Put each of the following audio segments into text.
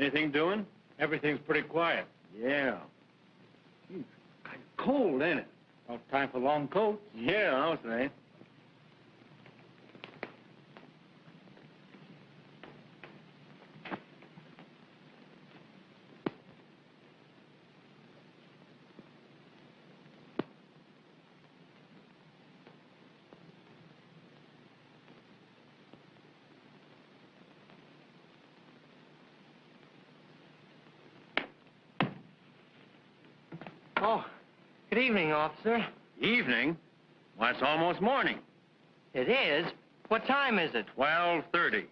Anything doing? Everything's pretty quiet. Yeah. It's kind of cold, ain't it? No time for long coats. Yeah, I'll say. Oh, good evening, officer. Evening? Why, it's almost morning. It is? What time is it? 12:30.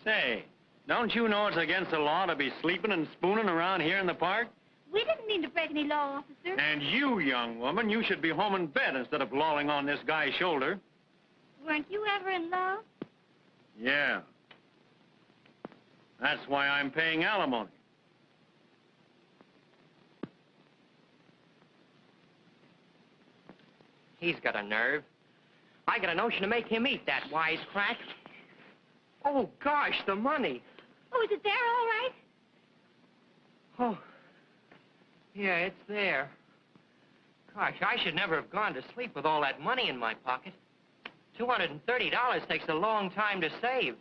Say, don't you know it's against the law to be sleeping and spooning around here in the park? We didn't mean to break any law, officer. And you, young woman, you should be home in bed instead of lolling on this guy's shoulder. Weren't you ever in love? Yeah. That's why I'm paying alimony. He's got a nerve. I got a notion to make him eat that wisecrack. Oh, gosh, the money. Oh, is it there all right? Oh, yeah, it's there. Gosh, I should never have gone to sleep with all that money in my pocket. $230 takes a long time to save.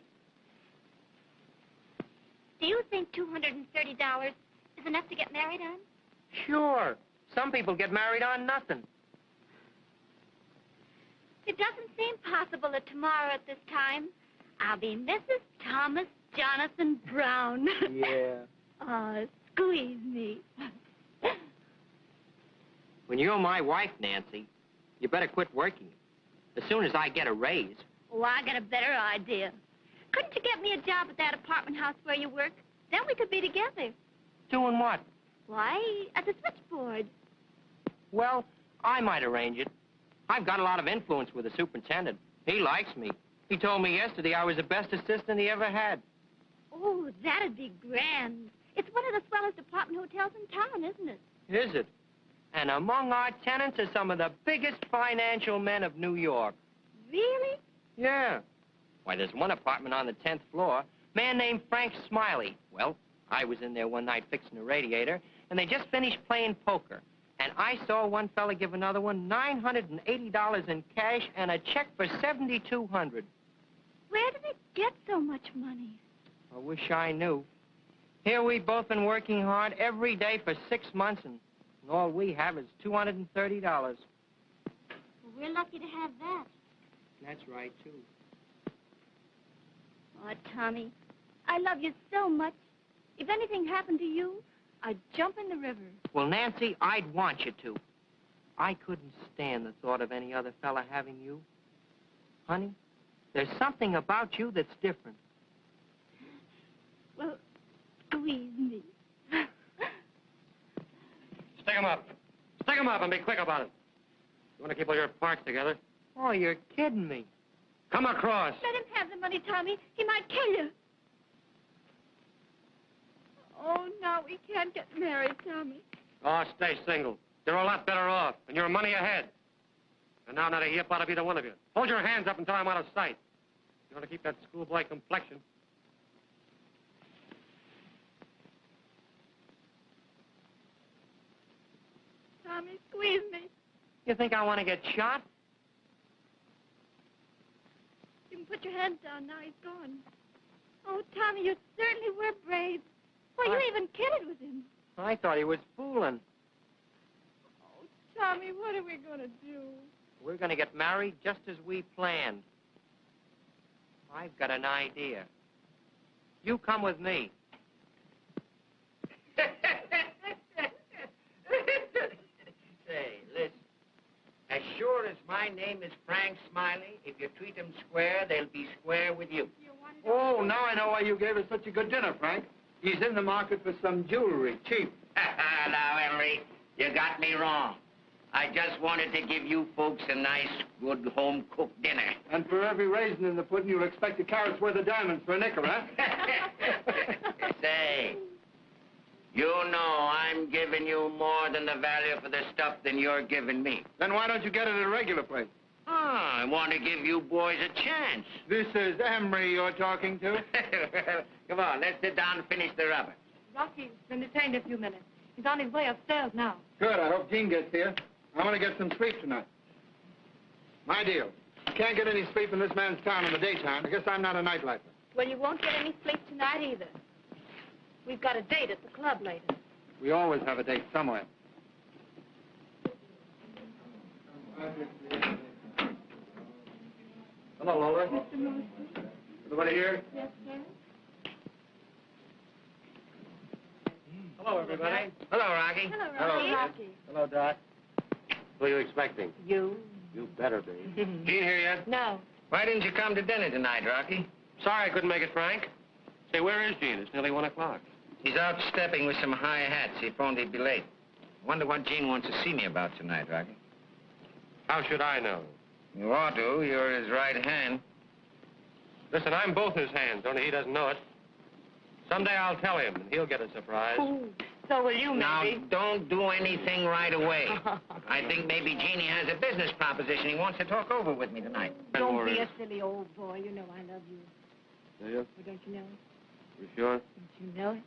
Do you think $230 is enough to get married on? Sure. Some people get married on nothing. It doesn't seem possible that tomorrow at this time, I'll be Mrs. Thomas Jonathan Brown. Yeah. Oh, squeeze me. When you're my wife, Nancy, you better quit working. As soon as I get a raise. Oh, I got a better idea. Couldn't you get me a job at that apartment house where you work? Then we could be together. Doing what? Why, at the switchboard. Well, I might arrange it. I've got a lot of influence with the superintendent. He likes me. He told me yesterday I was the best assistant he ever had. Oh, that'd be grand. It's one of the swellest apartment hotels in town, isn't it? Is it? And among our tenants are some of the biggest financial men of New York. Really? Yeah. Why, there's one apartment on the 10th floor, a man named Frank Smiley. Well, I was in there one night fixing a radiator, and they just finished playing poker. And I saw one fella give another one $980 in cash and a check for $7,200. Where do they get so much money? I wish I knew. Here we've both been working hard every day for 6 months, and all we have is $230. Well, we're lucky to have that. That's right, too. Oh, Tommy, I love you so much. If anything happened to you, I'd jump in the river. Well, Nancy, I'd want you to. I couldn't stand the thought of any other fella having you. Honey, there's something about you that's different. Well, squeeze me. Stick 'em up. Stick 'em up and be quick about it. You want to keep all your parts together? Oh, you're kidding me. Come across. Let him have the money, Tommy. He might kill you. Oh, no, we can't get married, Tommy. Oh, stay single. You're a lot better off, and you're money ahead. And now not a yip out of either one of you. Hold your hands up until I'm out of sight. You want to keep that schoolboy complexion. Tommy, squeeze me. You think I want to get shot? You can put your hands down now. He's gone. Oh, Tommy, you certainly were brave. Well, you even kidded with him. I thought he was fooling. Oh, Tommy, what are we going to do? We're going to get married just as we planned. I've got an idea. You come with me. Say, listen. As sure as my name is Frank Smiley, if you treat them square, they'll be square with you. Oh, now I know why you gave us such a good dinner, Frank. He's in the market for some jewelry, cheap. Now, Henry, you got me wrong. I just wanted to give you folks a nice, good, home-cooked dinner. And for every raisin in the pudding, you'll expect a carrot's worth of diamonds for a nickel, huh? Say, you know I'm giving you more than the value for the stuff than you're giving me. Then why don't you get it at a regular place? I want to give you boys a chance. This is Emery you're talking to? Come on, let's sit down and finish the rubber. Rocky's been detained a few minutes. He's on his way upstairs now. Good, I hope Jean gets here. I want to get some sleep tonight. My deal. I can't get any sleep in this man's town in the daytime. I guess I'm not a nightlifer. Well, you won't get any sleep tonight either. We've got a date at the club later. We always have a date somewhere. Hello, Lola. Mr. Morrison? Everybody here? Yes, sir. Hello, everybody. Hello, Rocky. Hello, Rocky. Hello, Doc. Who are you expecting? You? You better be. Jean here yet? No. Why didn't you come to dinner tonight, Rocky? Sorry I couldn't make it, Frank. Say, where is Jean? It's nearly 1 o'clock. He's out stepping with some high hats. He phoned he'd be late. Wonder what Jean wants to see me about tonight, Rocky. How should I know? You ought to. You're his right hand. Listen, I'm both his hands, only he doesn't know it. Someday I'll tell him, and he'll get a surprise. Ooh, so will you, Now, maybe. don't do anything right away. I think maybe Jeannie has a business proposition he wants to talk over with me tonight. Don't be a silly old boy. You know I love you. Do you? Or don't you know it? You sure? Don't you know it?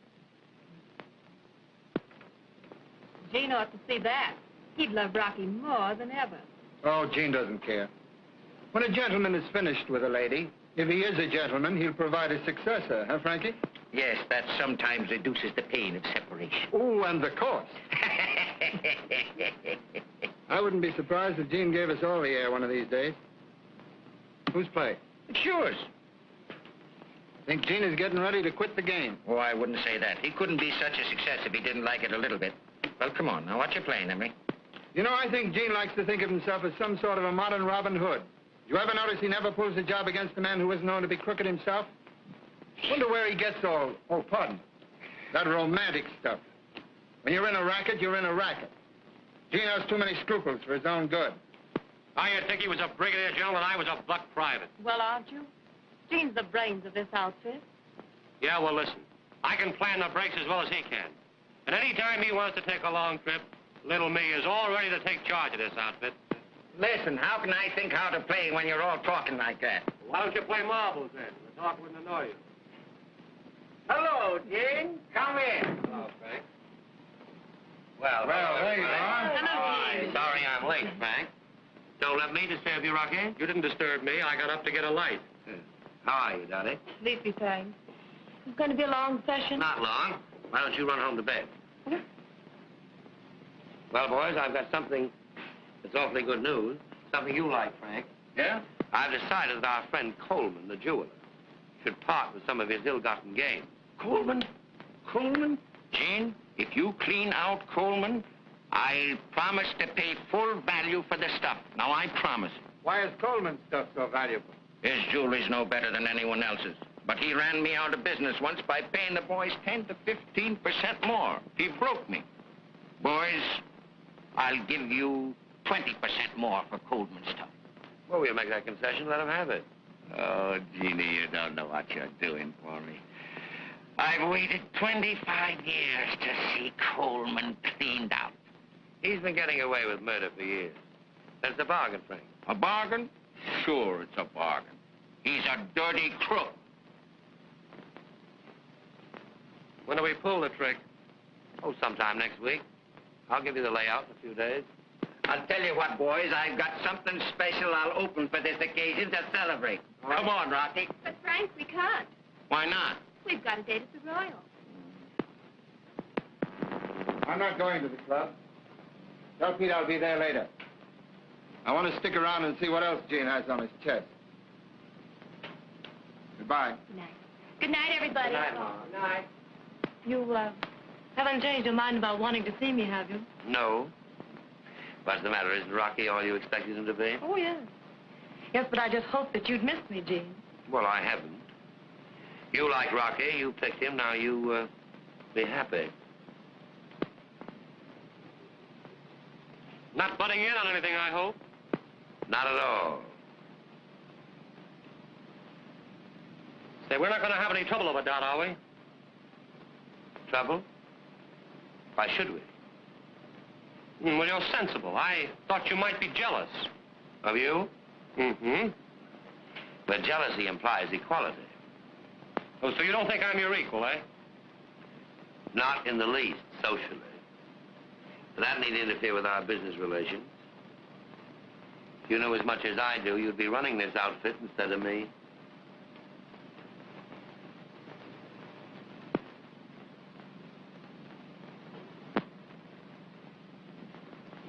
Gene ought to see that. He'd love Rocky more than ever. Oh, Jean doesn't care. When a gentleman is finished with a lady, if he is a gentleman, he'll provide a successor, huh, Frankie? Yes, that sometimes reduces the pain of separation. Oh, and the cost. I wouldn't be surprised if Jean gave us all the air one of these days. Who's play? It's yours. Think Jean is getting ready to quit the game. Oh, I wouldn't say that. He couldn't be such a success if he didn't like it a little bit. Well, come on. Now, what you playing, Emery? You know, I think Jean likes to think of himself as some sort of a modern Robin Hood. You ever notice he never pulls a job against a man who isn't known to be crooked himself? Wonder where he gets all, that romantic stuff. When you're in a racket, you're in a racket. Jean has too many scruples for his own good. I think he was a brigadier general and I was a buck private. Well, aren't you? Gene's the brains of this outfit. Yeah, well, listen. I can plan the breaks as well as he can. And any time he wants to take a long trip, little me is all ready to take charge of this outfit. Listen, how can I think how to play when you're all talking like that? Why don't you play marbles then? The talk wouldn't annoy you. Hello, Jean. Come in. Hello, Frank. Well, there you are. Hello, Jean. Sorry I'm late, Frank. Don't let me disturb you, Rocky. You didn't disturb me. I got up to get a light. How are you, Dolly? Sleepy, thanks. It's going to be a long session. Not long. Why don't you run home to bed? Well, boys, I've got something that's awfully good news. Something you like, Frank. Yeah? I've decided that our friend Coleman, the jeweler, should part with some of his ill-gotten gains. Coleman? Coleman? Jean, if you clean out Coleman, I'll promise to pay full value for the stuff. Now, I promise. Why is Coleman's stuff so valuable? His jewelry's no better than anyone else's. But he ran me out of business once by paying the boys 10 to 15% more. He broke me. Boys, I'll give you 20% more for Coleman's stuff. Well, we'll make that concession. Let him have it. Oh, Jeannie, you don't know what you're doing for me. I've waited 25 years to see Coleman cleaned out. He's been getting away with murder for years. That's a bargain, Frank. A bargain? Sure, it's a bargain. He's a dirty crook. When do we pull the trick? Oh, sometime next week. I'll give you the layout in a few days. I'll tell you what, boys, I've got something special I'll open for this occasion to celebrate. Come on, Rocky. But, Frank, we can't. Why not? We've got a date at the Royal. I'm not going to the club. Tell Pete I'll be there later. I want to stick around and see what else Jean has on his chest. Goodbye. Good night. Good night, everybody. Good night, Mom. Good night. You, haven't changed your mind about wanting to see me, have you? No. What's the matter? Isn't Rocky all you expected him to be? Oh, yes. Yes, but I just hoped that you'd miss me, Jean. Well, I haven't. You like Rocky. You picked him. Now you, be happy. Not butting in on anything, I hope? Not at all. Say, we're not going to have any trouble over Dot, are we? Trouble? Why should we? Well, you're sensible. I thought you might be jealous. Of you? Mm-hmm. But jealousy implies equality. Oh, so you don't think I'm your equal, eh? Not in the least, socially. That need interfere with our business relations. If you knew as much as I do, you'd be running this outfit instead of me.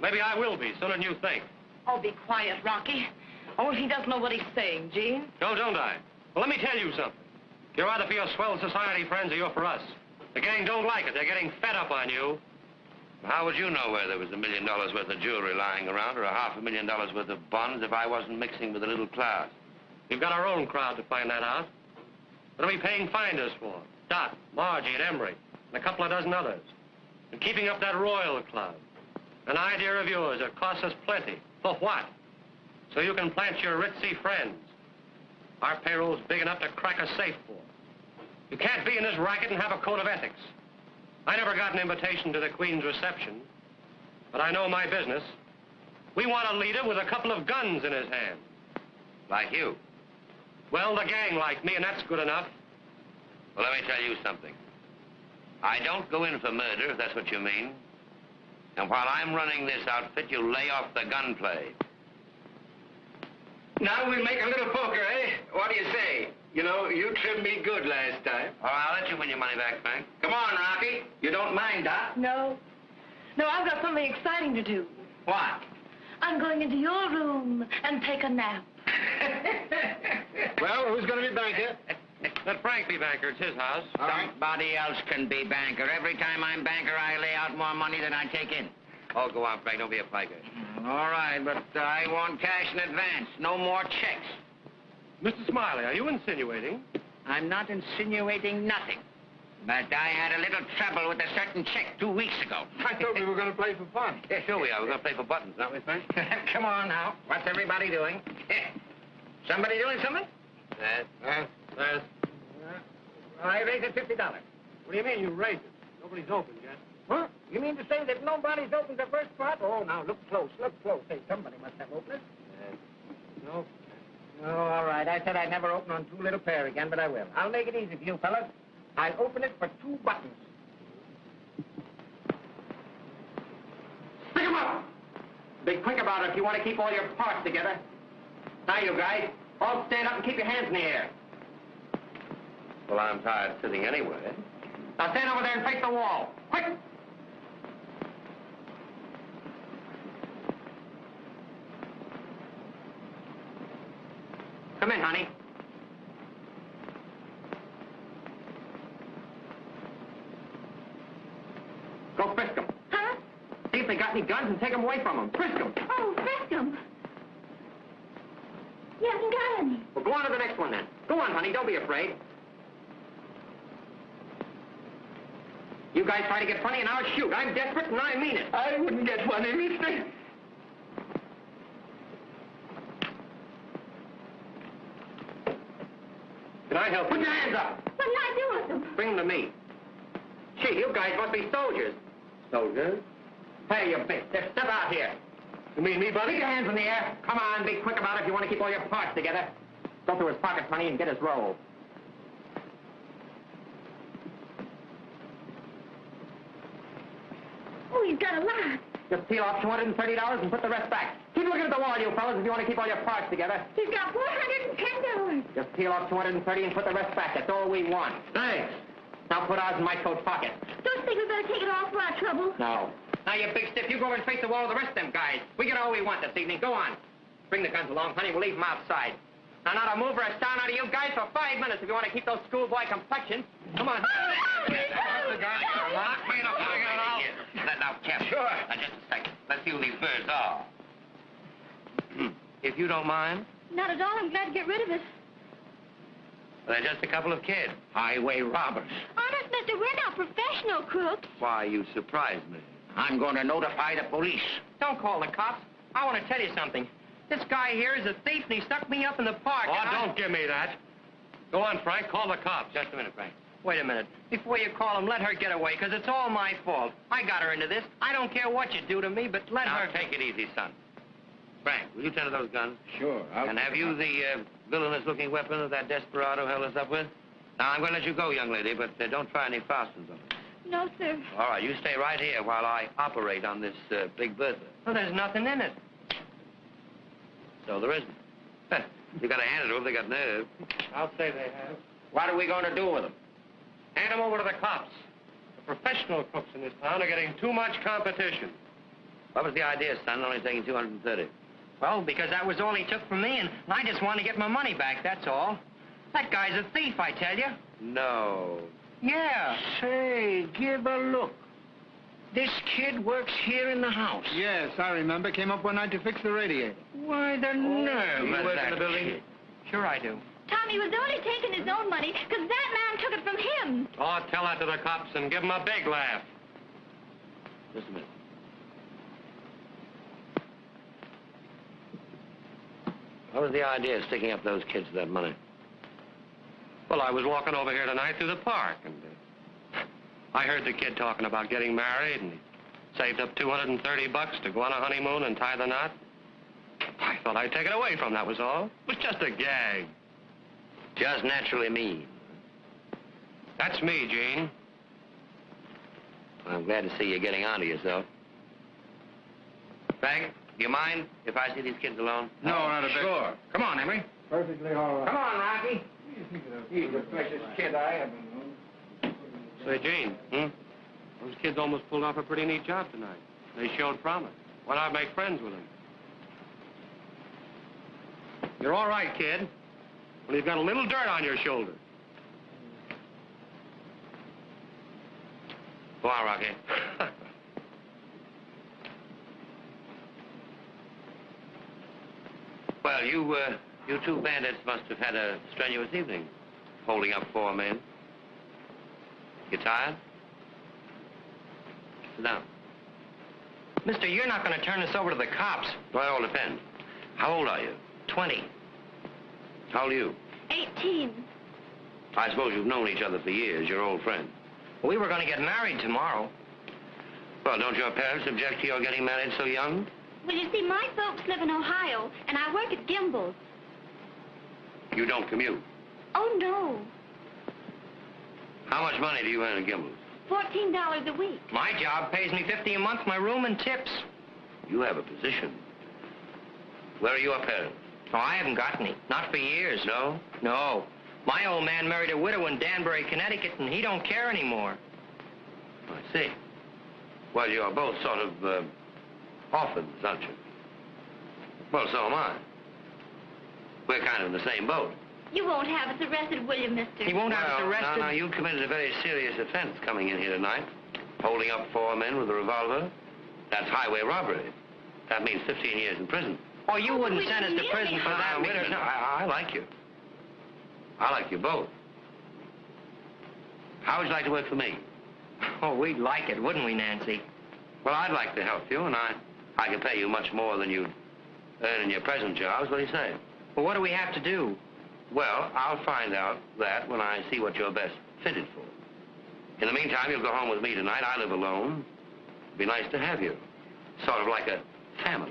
Maybe I will be, sooner than you think. Oh, be quiet, Rocky. Oh, he doesn't know what he's saying, Gene. No, don't I? Well, let me tell you something. You're either for your swell society friends or you're for us. The gang don't like it. They're getting fed up on you. How would you know where there was $1 million worth of jewelry lying around or $500,000 worth of bonds if I wasn't mixing with a little crowd? We've got our own crowd to find that out. What are we paying finders for? Dot, Margie, and Emery, and a couple of dozen others. And keeping up that Royal Club. An idea of yours that costs us plenty. For what? So you can plant your ritzy friends. Our payroll's big enough to crack a safe for. You can't be in this racket and have a code of ethics. I never got an invitation to the Queen's reception, but I know my business. We want a leader with a couple of guns in his hand. Like you. Well, the gang like me, and that's good enough. Well, let me tell you something. I don't go in for murder, if that's what you mean. And while I'm running this outfit, you lay off the gunplay. Now we make a little poker, eh? What do you say? You know, you trimmed me good last time. All right, I'll let you win your money back, Frank. Come on, Rocky. You don't mind, Doc? No. No, I've got something exciting to do. What? I'm going into your room and take a nap. Well, who's going to be banker? Let Frank be banker. It's his house. All right. Somebody else can be banker. Every time I'm banker, I lay out more money than I take in. Oh, go on, Frank. Don't be a piker. All right, but I want cash in advance. No more checks. Mr. Smiley, are you insinuating? I'm not insinuating nothing. But I had a little trouble with a certain check 2 weeks ago. I thought we were going to play for fun. Yeah, sure we are. We're going to play for buttons, aren't we, Frank? Come on now. What's everybody doing? Somebody doing something? Yes. I raised it $50. What do you mean you raised it? Nobody's opened yet. Huh? You mean to say that nobody's opened the first part? Oh, now, look close, look close. Hey, somebody must have opened it. No. Oh, all right. I said I'd never open on two little pair again, but I will. I'll make it easy for you, fellas. I'll open it for 2 buttons. Pick 'em up! Be quick about it if you want to keep all your parts together. Now, you guys, all stand up and keep your hands in the air. Well, I'm tired sitting anyway. Now stand over there and face the wall. Quick! Come in, honey. Go frisk them. Huh? See if they got any guns and take them away from them. Frisk them. Oh, frisk him. He hasn't got any. Well, go on to the next one, then. Go on, honey. Don't be afraid. You guys try to get funny, and I'll shoot. I'm desperate, and I mean it. I wouldn't get funny, mister. Can I help you? Put your hands up. What did I do with them? Bring them to me. Gee, you guys must be soldiers. Soldiers? Hey, you big stiff. Step out here. You mean me, Keep buddy? your hands in the air. Come on, be quick about it if you want to keep all your parts together. Go through his pockets, honey, and get his roll. Oh, he's got a lot. Just peel off $230 and put the rest back. Keep looking at the wall, you fellas, if you want to keep all your parts together. He's got $410. Just peel off $230 and put the rest back. That's all we want. Thanks. Now put ours in my coat pocket. Don't you think we better take it all for our trouble? No. Now, you big stiff, you go over and face the wall with the rest of them guys. We get all we want this evening. Go on. Bring the guns along, honey. We'll leave them outside. Now, not a move or a sound out of you guys for 5 minutes if you want to keep those schoolboy complexions. Come on. Now, Cap. Sure. Now, just a second. Let's see who these birds are. If you don't mind. Not at all. I'm glad to get rid of it. They're just a couple of kids. Highway robbers. Honest, mister, we're not professional crooks. Why, you surprise me. I'm going to notify the police. Don't call the cops. I want to tell you something. This guy here is a thief, and he stuck me up in the park. Oh, don't give me that. Go on, Frank. Call the cops. Just a minute, Frank. Wait a minute. Before you call him, let her get away, because it's all my fault. I got her into this. I don't care what you do to me, but let Now, her... take it easy, son. Frank, will you tend to those guns? Sure. And have you the villainous-looking weapon that that desperado held us up with? Now, I'm going to let you go, young lady, but don't try any fasteners on it. No, sir. All right, you stay right here while I operate on this big burglar. Well, there's nothing in it. So there isn't. You got to hand it over. They got nerve. I'll say they have. What are we going to do with them? Hand them over to the cops. The professional cooks in this town are getting too much competition. What was the idea, son? Only taking 230. Well, because that was all he took from me, and I just want to get my money back, that's all. That guy's a thief, I tell you. No. Yeah. Say, give a look. This kid works here in the house. Yes, I remember. Came up one night to fix the radiator. Why, the nerve You of work in that the building? kid. Sure I do. Tommy was only taking his own money because that man took it from him. Oh, tell that to the cops and give them a big laugh. Just a minute. What was the idea of sticking up those kids for that money? Well, I was walking over here tonight through the park, and I heard the kid talking about getting married, and he saved up $230 to go on a honeymoon and tie the knot. I thought I'd take it away from him, that was all. It was just a gag. Just naturally mean. That's me, Gene. I'm glad to see you getting onto yourself. Frank, do you mind if I see these kids alone? No, not a bit. Sure. Come on, Emery. Perfectly all right. Come on, Rocky. He's the precious kid I ever known. Say, Gene, those kids almost pulled off a pretty neat job tonight. They showed promise. Why not make friends with them? You're all right, kid. Well, you've got a little dirt on your shoulder. Go on, Rocky. Well, you two bandits must have had a strenuous evening, holding up 4 men. You tired? Sit down. Mister, you're not going to turn us over to the cops. Well, it all depends. How old are you? 20. How old are you? 18. I suppose you've known each other for years. You're old friends. We were going to get married tomorrow. Well, don't your parents object to your getting married so young? Well, you see, my folks live in Ohio, and I work at Gimbel's. You don't commute. Oh, no. How much money do you earn at Gimbel's? $14 a week. My job pays me $50 a month, my room and tips. You have a position. Where are your parents? Oh, I haven't got any. Not for years. No? No. My old man married a widow in Danbury, Connecticut, and he don't care anymore. I see. Well, you're both sort of, orphans, aren't you? Well, so am I. We're kind of in the same boat. You won't have us arrested, will you, mister? He won't have us arrested. No, you committed a very serious offense coming in here tonight. Holding up 4 men with a revolver. That's highway robbery. That means 15 years in prison. Oh, you wouldn't send us to prison for that. Wait a minute. I like you. I like you both. How would you like to work for me? Oh, we'd like it, wouldn't we, Nancy? Well, I'd like to help you, and I can pay you much more than you'd earn in your present jobs. What do you say? Well, what do we have to do? Well, I'll find out that when I see what you're best fitted for. In the meantime, you'll go home with me tonight. I live alone. It'd be nice to have you. Sort of like a family.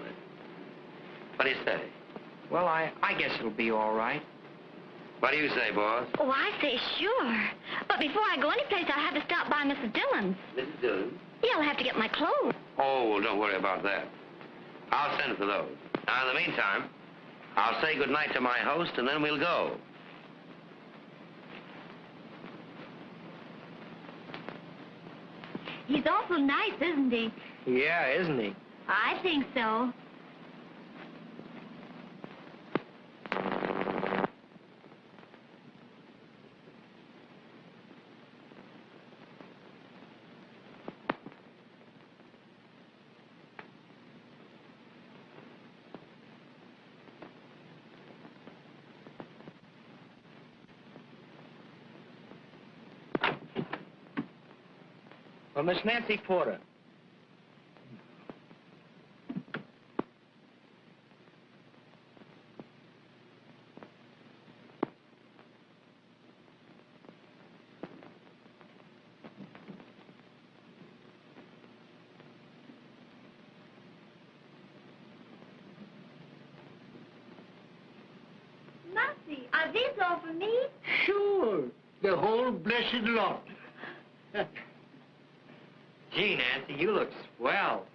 What do you say? Well, I guess it'll be all right. What do you say, boss? Oh, I say sure. But before I go anyplace, I'll have to stop by Mrs. Dillon's. Mrs. Dillon? Yeah, I'll have to get my clothes. Oh, well, don't worry about that. I'll send for those. Now, in the meantime, I'll say goodnight to my host, and then we'll go. He's awful nice, isn't he? Yeah, isn't he? I think so. Well, Miss Nancy Porter. these all for me? Sure. The whole blessed lot. Gee, Nancy, you look swell.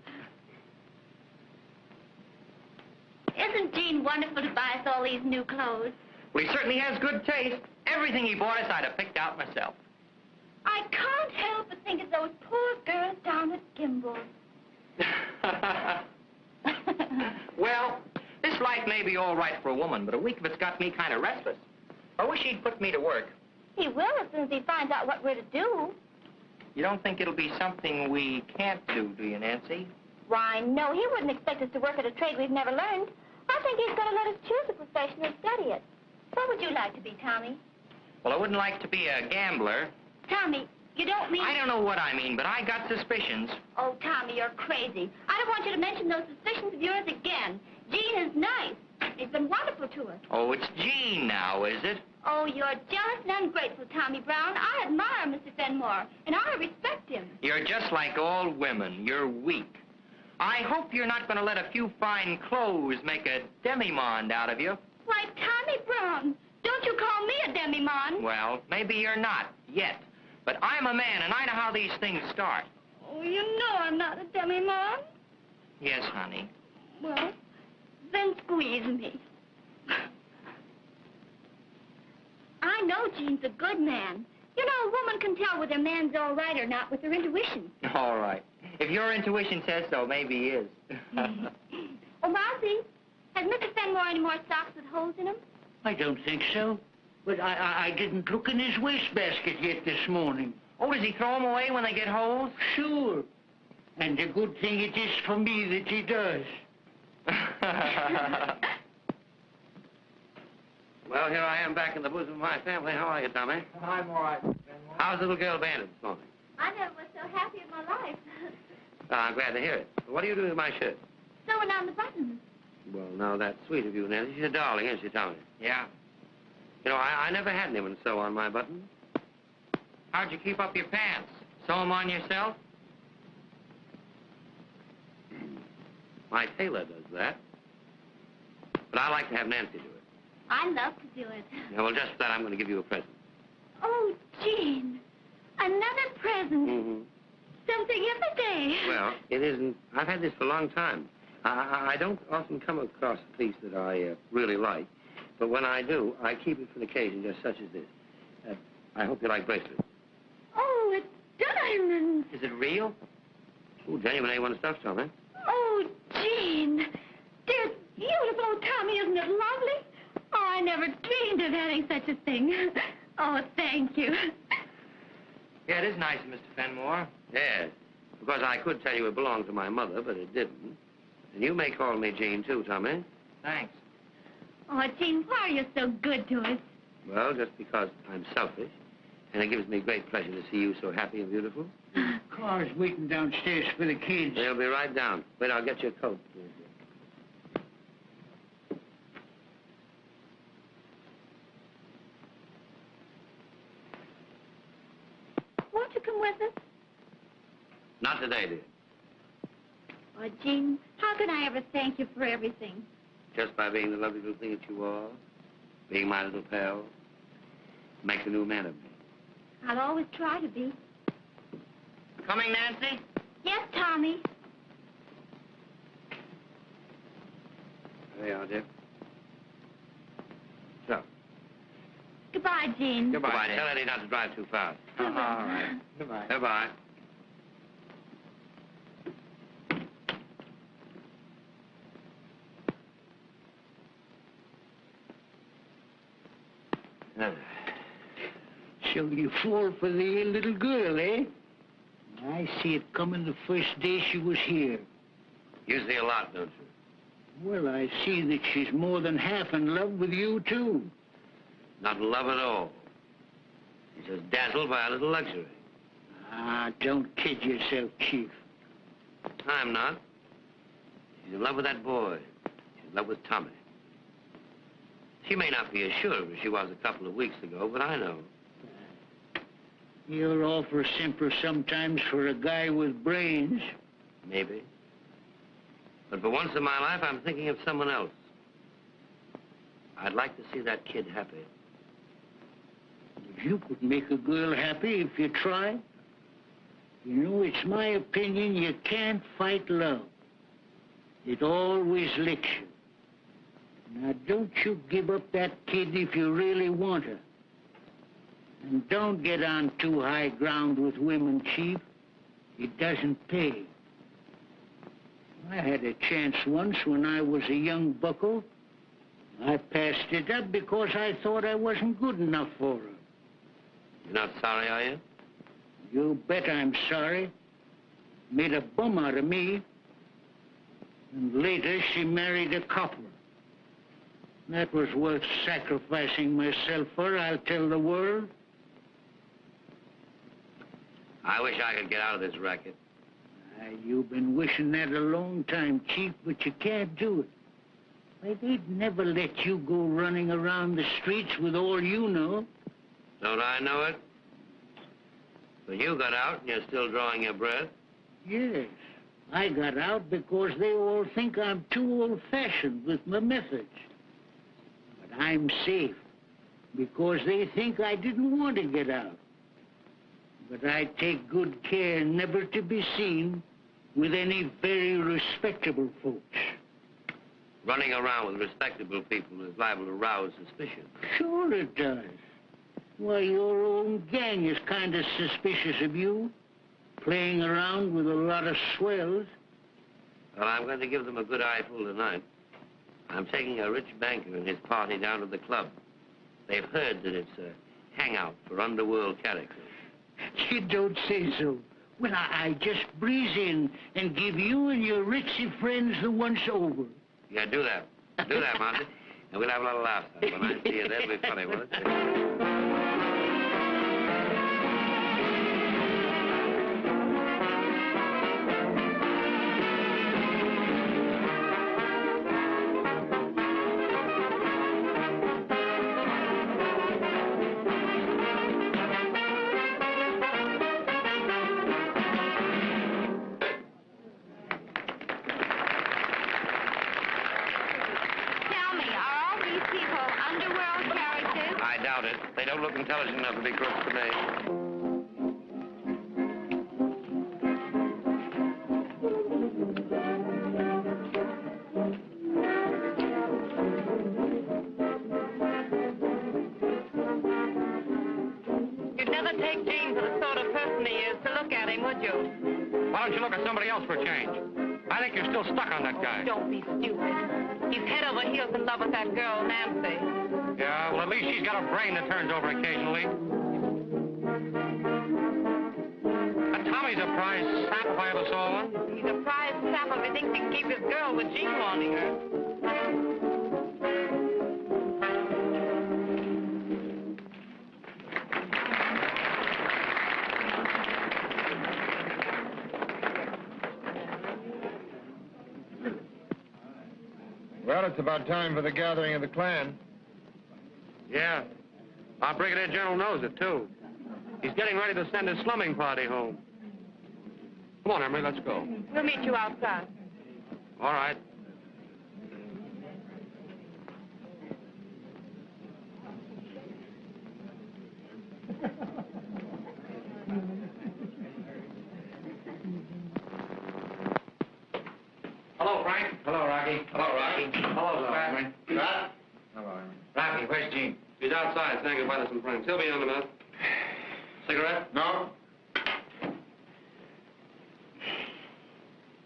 Isn't Gene wonderful to buy us all these new clothes? Well, he certainly has good taste. Everything he bought us, I'd have picked out myself. I can't help but think of those poor girls down at Kimball's. Well, this life may be all right for a woman, but a week of it's got me kind of restless. I wish he'd put me to work. He will as soon as he finds out what we're to do. You don't think it'll be something we can't do you, Nancy? Why, no, he wouldn't expect us to work at a trade we've never learned. I think he's going to let us choose a profession and study it. What would you like to be, Tommy? Well, I wouldn't like to be a gambler. Tommy, you don't mean... I don't know what I mean, but I got suspicions. Oh, Tommy, you're crazy. I don't want you to mention those suspicions of yours again. Gene is nice. He's been wonderful to us. Oh, it's Gene now, is it? Oh, you're jealous and ungrateful, Tommy Brown. I admire Mr. Fenmore, and I respect him. You're just like all women. You're weak. I hope you're not going to let a few fine clothes make a demi-monde out of you. Why, Tommy Brown, don't you call me a demi-monde. Well, maybe you're not, yet. But I'm a man, and I know how these things start. Oh, you know I'm not a demi-monde. Yes, honey. Well, then squeeze me. I know Gene's a good man. You know, a woman can tell whether a man's all right or not with her intuition. All right. If your intuition says so, maybe he is. Oh, Mousy, has Mr. Fenmore any more socks with holes in them? I don't think so. But I didn't look in his wastebasket yet this morning. Oh, does he throw them away when they get holes? Sure. And a good thing it is for me that he does. Well, here I am back in the bosom of my family. How are you, Tommy? I'm all right. How's little girl Bandit this morning? I never was so happy in my life. I'm glad to hear it. What are you doing with my shirt? Sewing on the buttons. Well, now, that's sweet of you, Nancy. She's a darling, isn't she, Tommy? Yeah. You know, I never had anyone sew on my buttons. How'd you keep up your pants? Sew them on yourself? My tailor does that. But I like to have Nancy do it. I love to do it. Yeah, well, just for that, I'm going to give you a present. Oh, Gene, another present. Mm-hmm. Something every day. Well, it isn't. I've had this for a long time. I don't often come across a piece that I really like. But when I do, I keep it for an occasion just such as this. I hope you like bracelets. Oh, it's diamonds. Is it real? Oh, genuine A1 stuff, Tommy. Oh, Gene, they're beautiful. Oh, Tommy, isn't it lovely? Oh, I never dreamed of having such a thing. Oh, thank you. Yeah, it is nice, Mr. Fenmore. Yes. Because I could tell you it belonged to my mother, but it didn't. And you may call me Gene, too, Tommy. Thanks. Oh, Gene, why are you so good to us? Well, just because I'm selfish. And it gives me great pleasure to see you so happy and beautiful. Car's waiting downstairs for the kids. They'll be right down. Wait, I'll get your coat. Won't you come with us? Not today, dear. Oh, Gene, how can I ever thank you for everything? Just by being the lovely little thing that you are. Being my little pal. Makes a new man of me. I'll always try to be. Coming, Nancy? Yes, Tommy. There you are, dear. So. Goodbye, Gene. Goodbye. Tell Eddie not to drive too fast. All right. Goodbye. Goodbye. So you fall for the little girl, eh? I see it coming the first day she was here. You see a lot, don't you? Well, I see that she's more than half in love with you, too. Not in love at all. She's just dazzled by a little luxury. Ah, don't kid yourself, Chief. I'm not. She's in love with that boy. She's in love with Tommy. She may not be as sure as she was a couple of weeks ago, but I know. You're all for simper sometimes for a guy with brains. Maybe. But for once in my life, I'm thinking of someone else. I'd like to see that kid happy. You could make a girl happy if you tried. You know, it's my opinion you can't fight love. It always licks you. Now, don't you give up that kid if you really want her. And don't get on too high ground with women, Chief. It doesn't pay. I had a chance once when I was a young bucko. I passed it up because I thought I wasn't good enough for her. You're not sorry, are you? You bet I'm sorry. Made a bum out of me. And later she married a copper. That was worth sacrificing myself for, I'll tell the world. I wish I could get out of this racket. You've been wishing that a long time, Chief, but you can't do it. Why, they'd never let you go running around the streets with all you know. Don't I know it? But you got out and you're still drawing your breath. Yes, I got out because they all think I'm too old-fashioned with my methods. But I'm safe because they think I didn't want to get out. But I take good care never to be seen with any very respectable folks. Running around with respectable people is liable to rouse suspicion. Sure it does. Why, your own gang is kind of suspicious of you, playing around with a lot of swells. Well, I'm going to give them a good eyeful tonight. I'm taking a rich banker and his party down to the club. They've heard that it's a hangout for underworld characters. You don't say so. Well, I just breeze in and give you and your ritzy friends the once over. Yeah, do that. Do that, Monty. And we'll have a little laugh. When I see you, that'll be funny, won't it? They don't look intelligent enough to be crooks to me. You'd never take Gene for the sort of person he is to look at him, would you? Why don't you look at somebody else for a change? I think you're still stuck on that guy. Don't be stupid. He's head over heels in love with that girl, Nancy. Yeah, well, at least she's got a brain that turns over occasionally. But Tommy's a prize sap if I ever saw one. He's a prize sap if he thinks he can keep his girl with Gene wanting her. Well, it's about time for the gathering of the clan. Yeah. Our brigadier general knows it, too. He's getting ready to send his slumming party home. Come on, Emery, let's go. We'll meet you outside. All right. Hello, Frank. Hello, Rocky. Hello, Rocky. Hello, Pat. Pat? Hello, Emery. Rocky, where's Gene? He's outside saying goodbye to some friends. He'll be in a minute. Cigarette? No.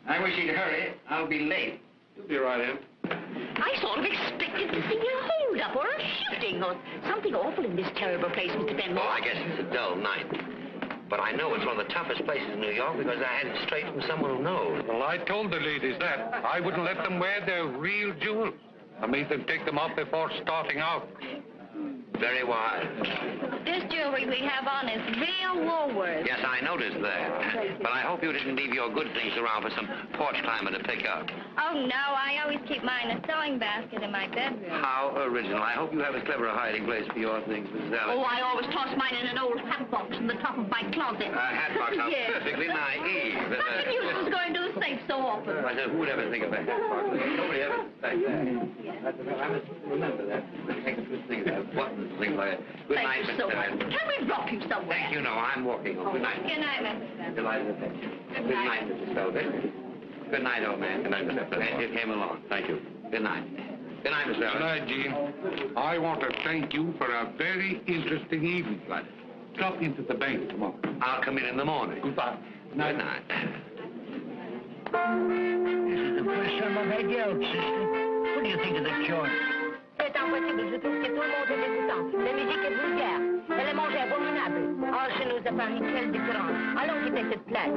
I wish he'd hurry. I'll be late. You'll be right in. I sort of expected to see a hold-up or a shooting or something awful in this terrible place, Mr. Benmore. Oh, I guess it's a dull night. But I know it's one of the toughest places in New York because I had it straight from someone who knows. Well, I told the ladies that. I wouldn't let them wear their real jewels. I made them take them off before starting out. Very wise. This jewelry clothes we have on is real Woolworth. Yes, I noticed that. But I hope you didn't leave your good things around for some porch climber to pick up. Oh, no, I always keep mine in a sewing basket in my bedroom. How original. I hope you have as clever a hiding place for your things, Mrs. Ellis. Oh, I always toss mine in an old hat box in the top of my closet. Hat box, how Yes. perfectly naive. Nothing useless going to the safe so often. I said, who would ever think of a hat box? Nobody ever suspects that. I must remember that. Makes good things out. Buttons, things like that. Good night, Thank you so Mr. much. Evans. Can we drop you somewhere? Thank you. No, I'm walking home. Good night. Good night, Mrs. Evans. Delighted to meet you. Good night, Mrs. Selvig. Good night, old man. Good night, Mr. Glad you came along. Thank you. Good night. Good night, Mr. Good Evans. night, Gene. I want to thank you for a very interesting evening. Drop into the bank tomorrow. I'll come in the morning. Goodbye. Good night. This is the first time I've had you out, sister. What do you think of the joint? C'est impossible. Je trouve que tout le monde est dégoûtant. La musique est vulgaire. Elle est mangée abominable. Or, chez nous, à Paris, quelle différence. Allons quitter cette place.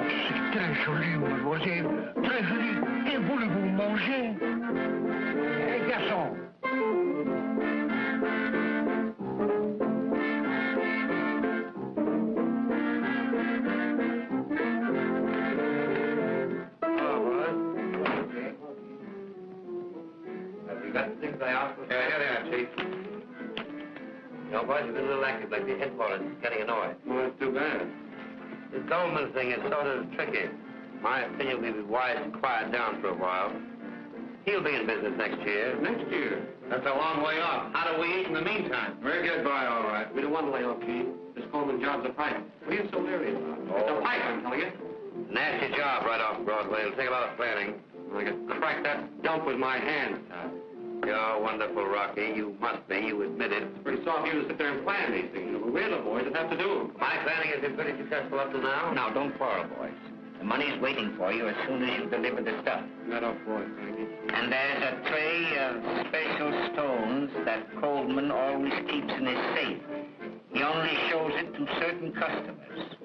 C'est très joli, mademoiselle. Très joli. Et voulez-vous manger? Garçon. You got the things I asked for? Yeah, here they are, Chief. You know, boys, you've been a little active lately. Headquarters is getting annoyed. Well, that's too bad. This Goldman thing is sort of tricky. My opinion would be wise to quiet down for a while. He'll be in business next year. Next year? That's a long way off. How do we eat in the meantime? We'll get by all right. We don't want to lay off, Gene. This Coleman job's a pipe. What are you so leery about? It's a pipe, I'm telling you. Nasty job right off Broadway. It'll take a lot of planning. I could crack that dump with my hands tied. You're wonderful, Rocky. You must be. You admit it. It's pretty soft of you to sit there and plan these things. But we're the boys that have to do them. My planning has been pretty successful up to now. Now, don't quarrel, boys. The money's waiting for you as soon as you deliver the stuff. That off, boy, Frankie. And there's a tray of special stones that Coleman always keeps in his safe. He only shows it to certain customers.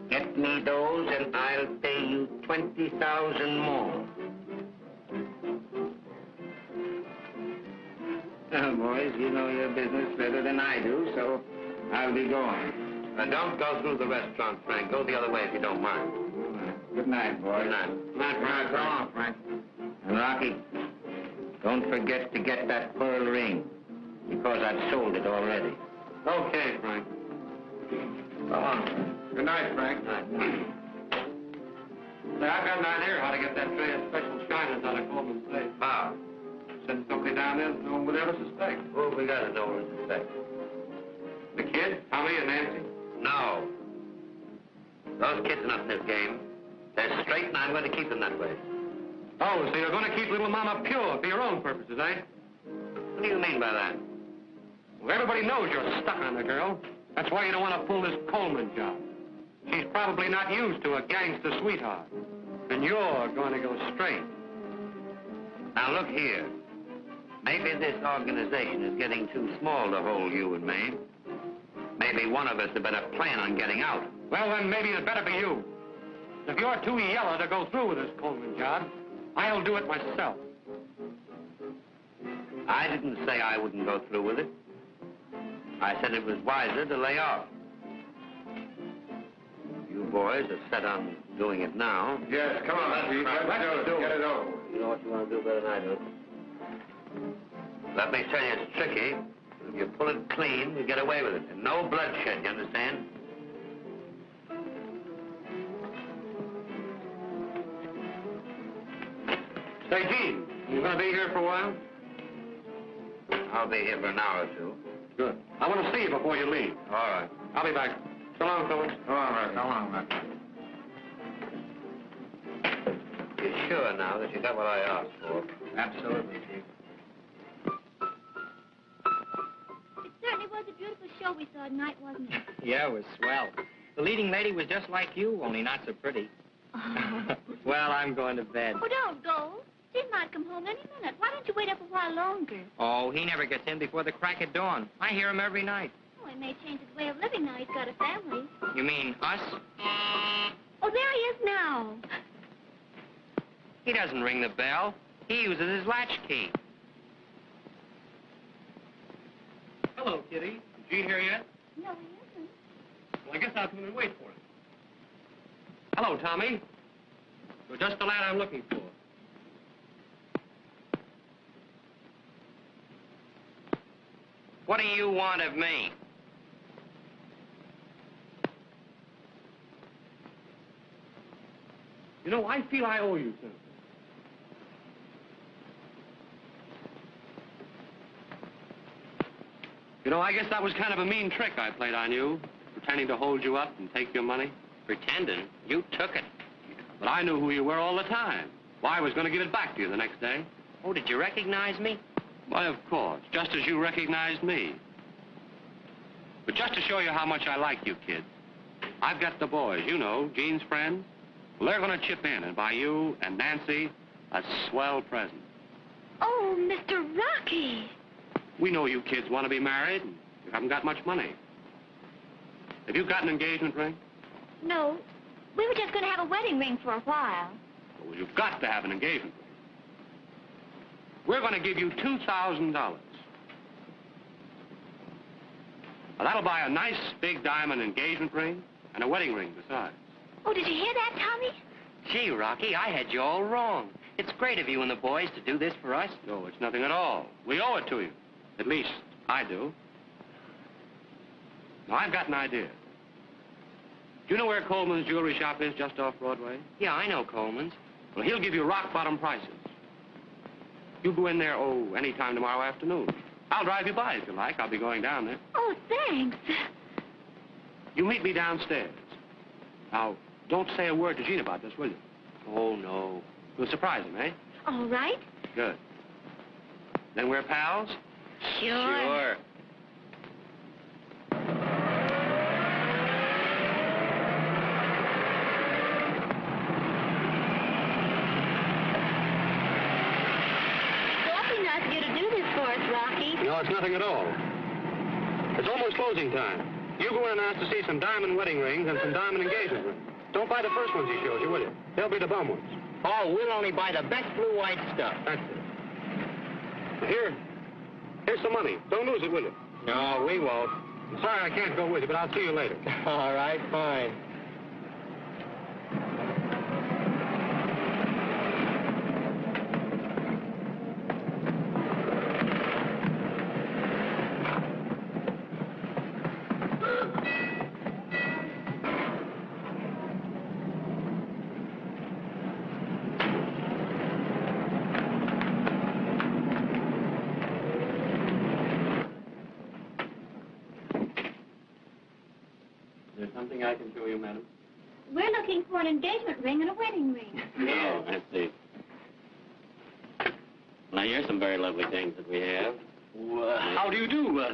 Get me those and I'll pay you 20,000 more. Well, boys, you know your business better than I do, so I'll be going. Don't go through the restaurant, Frank. Go the other way if you don't mind. Good night, boys. Good night. Good night, Frank. So long, Frank. And Rocky, don't forget to get that pearl ring, because I've sold it already. Okay, Frank. So long. Good night, Frank. Night. Say, I've got an idea how to get that tray of special shiners out of Coleman's safe. How? Send somebody down there that no one would ever suspect. Who have we got to know or suspect? The kid, Tommy, and Nancy? No. Those kids are not in this game. They're straight, and I'm going to keep them that way. Oh, so you're going to keep little Mama pure for your own purposes, eh? What do you mean by that? Well, everybody knows you're stuck on the girl. That's why you don't want to pull this Coleman job. She's probably not used to a gangster sweetheart. And you're going to go straight. Now, look here. Maybe this organization is getting too small to hold you and me. Maybe one of us had better plan on getting out. Well, then maybe it better be you. If you're too yellow to go through with this Coleman job, I'll do it myself. I didn't say I wouldn't go through with it. I said it was wiser to lay off. You boys are set on doing it now. Yes, come on, Pete. Let's do it. Get it over. You know what you want to do better than I do. Let me tell you, it's tricky. If you pull it clean, you get away with it. And no bloodshed, you understand? Say, Gene, you going to be here for a while? I'll be here for an hour or two. Good. I want to see you before you leave. All right. I'll be back. So long, fellas. So long, Rocky. So long, Rocky. You're sure now that you got what I asked for? Absolutely, Chief. It certainly was a beautiful show we saw tonight, wasn't it? Yeah, it was swell. The leading lady was just like you, only not so pretty. Oh. Well, I'm going to bed. Oh, don't go. Steve might come home any minute. Why don't you wait up a while longer? Oh, he never gets in before the crack of dawn. I hear him every night. Oh, he may change his way of living now he's got a family. You mean us? Oh, there he is now. He doesn't ring the bell. He uses his latchkey. Hello, Kitty. Gene here yet? No, he isn't. Well, I guess I'll come in and wait for him. Hello, Tommy. You're just the lad I'm looking for. What do you want of me? You know, I feel I owe you something. You know, I guess that was kind of a mean trick I played on you, pretending to hold you up and take your money. Pretending? You took it. But I knew who you were all the time. Why, I was going to give it back to you the next day. Oh, did you recognize me? Why, of course, just as you recognized me. But just to show you how much I like you kids, I've got the boys, you know, Gene's friends. Well, they're going to chip in and buy you and Nancy a swell present. Oh, Mr. Rocky. We know you kids want to be married, and you haven't got much money. Have you got an engagement ring? No, we were just going to have a wedding ring for a while. Well, you've got to have an engagement ring. We're going to give you $2,000. Now, that'll buy a nice big diamond engagement ring and a wedding ring besides. Oh, did you hear that, Tommy? Gee, Rocky, I had you all wrong. It's great of you and the boys to do this for us. No, it's nothing at all. We owe it to you. At least, I do. Now, I've got an idea. Do you know where Coleman's jewelry shop is, just off Broadway? Yeah, I know Coleman's. Well, he'll give you rock-bottom prices. You go in there, any time tomorrow afternoon. I'll drive you by if you like. I'll be going down there. Oh, thanks. You meet me downstairs. Now, don't say a word to Gene about this, will you? Oh, no. You'll surprise him, eh? All right. Good. Then we're pals? Sure. Awfully nice of you to do this for us, Rocky. No, it's nothing at all. It's almost closing time. You go in and ask to see some diamond wedding rings and some diamond engagement rings. Don't buy the first ones he shows you, will you? They'll be the bum ones. Oh, we'll only buy the best blue-white stuff. That's it. Here's some money. Don't lose it, will you? No, we won't. I'm sorry I can't go with you, but I'll see you later. All right, fine. Something I can show you, madam? We're looking for an engagement ring and a wedding ring. Oh, I see. Now, here's some very lovely things that we have. Well, how do you do?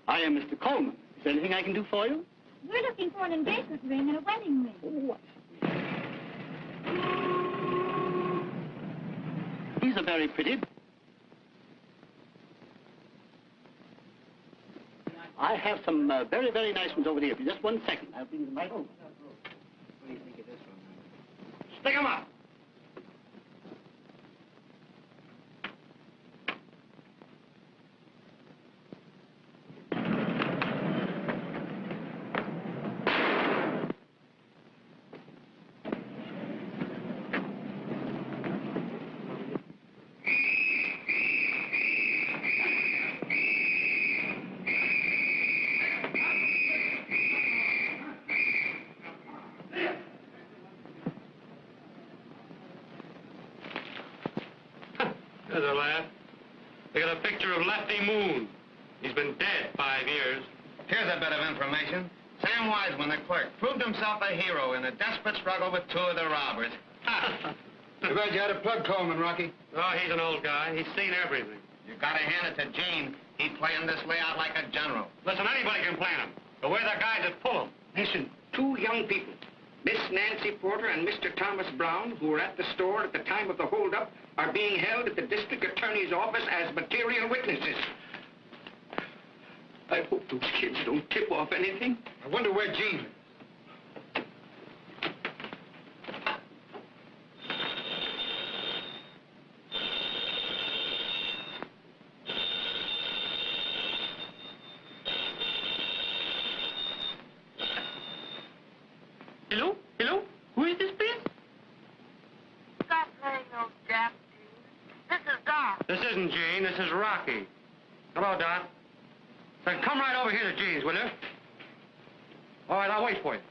I am Mr. Coleman. Is there anything I can do for you? We're looking for an engagement ring and a wedding ring. Oh, these are very pretty. I have some very, very nice ones over here. Just 1 second. I'll bring them right over. What do you think of this one? Stick 'em up! There's a laugh. They got a picture of Lefty Moon. He's been dead 5 years. Here's a bit of information. Sam Wiseman, the clerk, proved himself a hero in a desperate struggle with 2 of the robbers. Too bad you had to plug Coleman, Rocky. Oh, he's an old guy. He's seen everything. You gotta hand it to Gene. He planned this layout like a general. Listen, anybody can plan him. But we're the guys that pull him. Listen, 2 young people, Miss Nancy Porter and Mr. Thomas Brown, who were at the store at the time of the holdup, are being held at the district attorney's office as material witnesses. I hope those kids don't tip off anything. I wonder where Gene is. this is Rocky. Hello, Doc. Then come right over here to Gene's, will you? All right, I'll wait for you.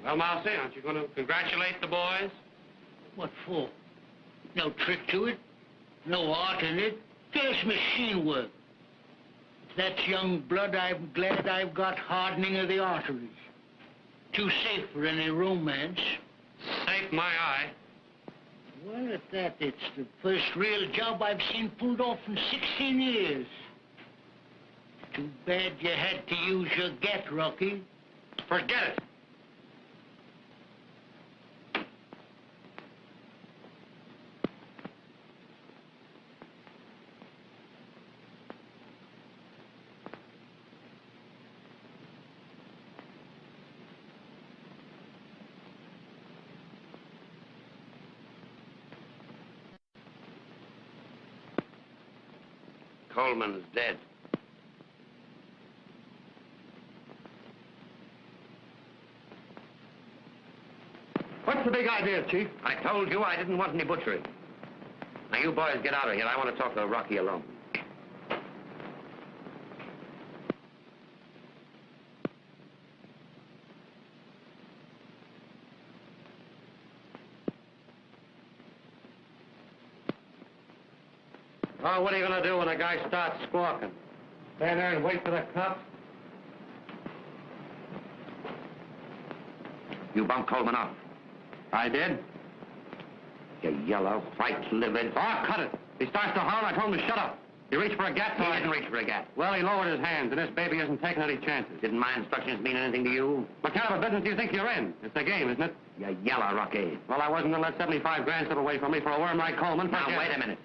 Well, Mousy, aren't you going to congratulate the boys? What for? No trick to it. No art in it. Just machine work. If that's young blood, I'm glad I've got hardening of the arteries. Too safe for any romance. Safe my eye. Well, at that, it's the first real job I've seen pulled off in 16 years. Too bad you had to use your gat, Rocky. Forget it. Coleman's dead. What's the big idea, Chief? I told you I didn't want any butchery. Now, you boys get out of here. I want to talk to Rocky alone. Oh, what are you going to do when a guy starts squawking? Stand there and wait for the cops? You bumped Coleman off. I did. You yellow, white-livered... Oh, cut it. He starts to holler, I told him to shut up. He reached for a gat, so He didn't reach for a gat. Well, he lowered his hands, and this baby isn't taking any chances. Didn't my instructions mean anything to you? What kind of a business do you think you're in? It's a game, isn't it? You yellow, Rocky. Well, I wasn't going to let 75 grand slip away from me for a worm like Coleman. Now, Forget wait it. a minute.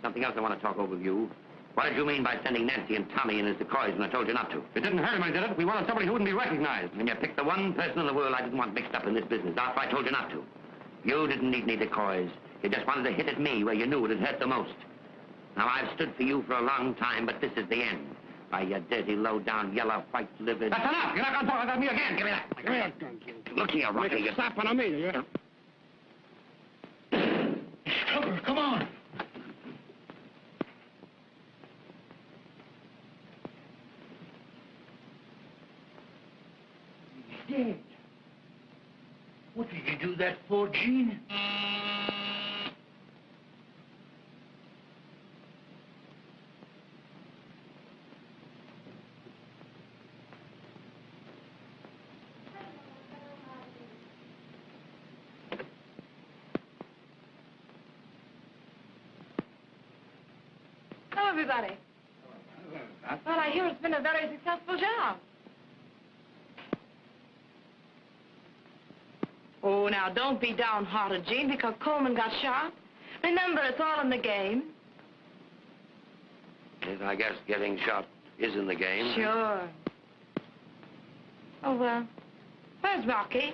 Something else I want to talk over with you. What did you mean by sending Nancy and Tommy in as decoys when I told you not to? It didn't hurt him, I did it. We wanted somebody who wouldn't be recognized. And you picked the one person in the world I didn't want mixed up in this business after I told you not to. You didn't need any decoys. You just wanted to hit at me where you knew it would hurt the most. Now, I've stood for you for a long time, but this is the end. By your dirty, low-down, yellow, white-livered... That's enough! You're not going to talk like me again! Give me that! Give me that gun, kid. Look here, Rocky. You Stop on me, yeah? Trevor, come on. He's dead. What did you do that for, Gene? Hello, everybody. Well, I hear it's been a very successful job. Oh, now, don't be downhearted, Gene, because Coleman got shot. Remember, it's all in the game. Yes, I guess getting shot is in the game. Sure. Oh, where's Rocky?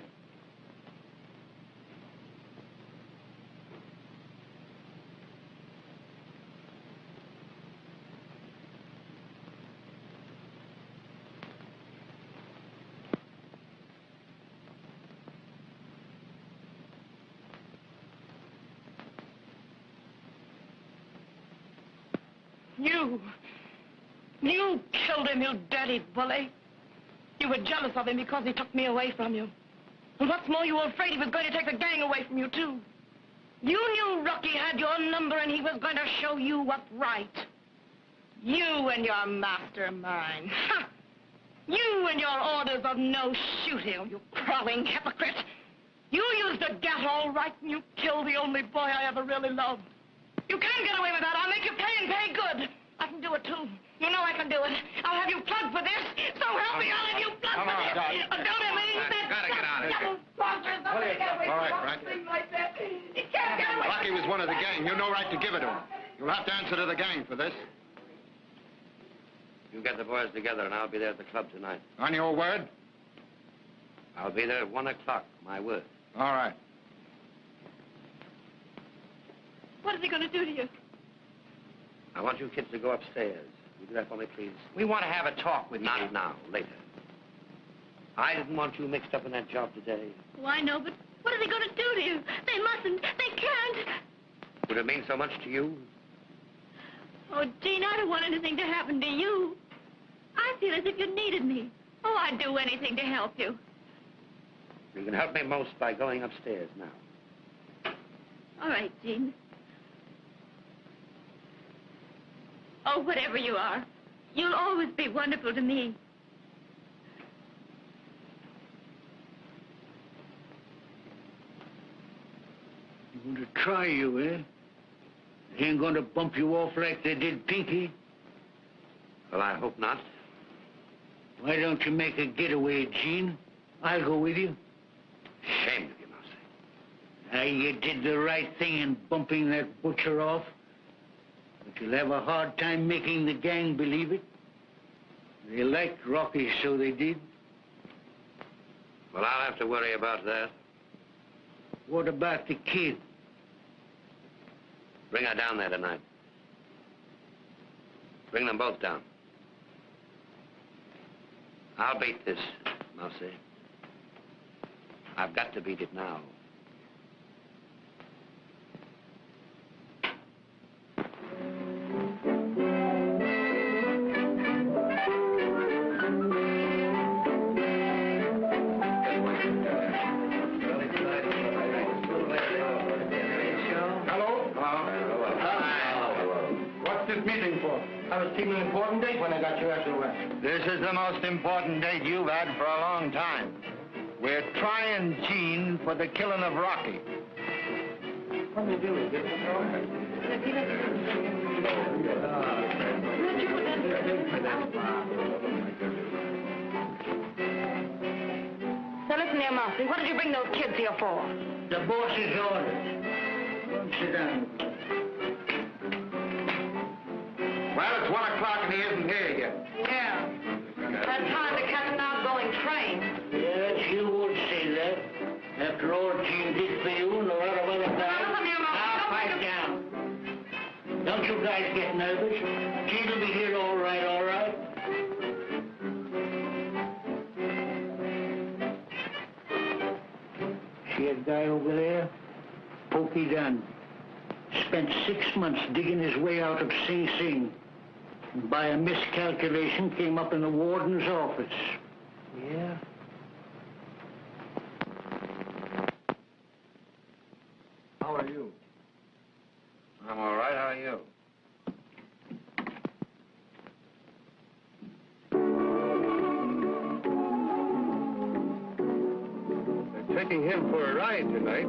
You killed him, you dirty bully. You were jealous of him because he took me away from you. And what's more, you were afraid he was going to take the gang away from you, too. You knew Rocky had your number and he was going to show you what's right. You and your mastermind. Ha! You and your orders of no shooting, you crawling hypocrite. You used a gat all right and you killed the only boy I ever really loved. You can't get away with that. I'll make you pay and pay good. I can do it, too. You know I can do it. I'll have you plugged for this. So help me, I'll have you plugged for this. Don't have any Gotta get out of here. All right, Rocky. Like that. You can't get away. Rocky was one of the gang. You've no right to give it to him. You'll have to answer to the gang for this. You get the boys together, and I'll be there at the club tonight. On your word? I'll be there at 1 o'clock, my word. All right. What is he going to do to you? I want you kids to go upstairs. Will you do that for me, please? We want to have a talk with you. Not now, later. I didn't want you mixed up in that job today. Oh, I know, but what are they going to do to you? They mustn't. They can't. Would it mean so much to you? Oh, Gene, I don't want anything to happen to you. I feel as if you needed me. Oh, I'd do anything to help you. You can help me most by going upstairs now. All right, Gene. Oh, whatever you are, you'll always be wonderful to me. You want to try you, eh? They ain't going to bump you off like they did Pinky. Well, I hope not. Why don't you make a getaway, Gene? I'll go with you. Ashamed of you, Mousy. You did the right thing in bumping that butcher off. But you'll have a hard time making the gang believe it. They liked Rocky, so they did. Well, I'll have to worry about that. What about the kid? Bring her down there tonight. Bring them both down. I'll beat this, Mousy. I've got to beat it now. I was keeping an important date when I got your SOS. This is the most important date you've had for a long time. We're trying Gene for the killing of Rocky. What do you do? Now listen here, Mousy. What did you bring those kids here for? The boss's orders. Don't sit down. Well, it's 1 o'clock and he isn't here yet. Yeah. Had time to catch an outgoing train. Yes, you would say that. After all Gene did for you and a lot of other guys. Listen here, Mousy. Now, pipe down. Don't you guys get nervous. Gene will be here all right, all right. See that guy over there? Pokey Dunn. Spent 6 months digging his way out of Sing Sing. And by a miscalculation, came up in the warden's office. Yeah? How are you? I'm all right. How are you? They're taking him for a ride tonight.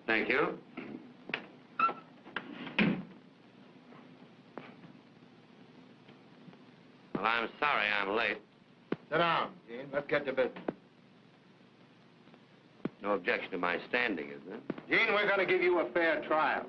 Thank you. Well, I'm sorry I'm late. Sit down, Gene. Let's get to business. No objection to my standing, is there? Gene, we're going to give you a fair trial.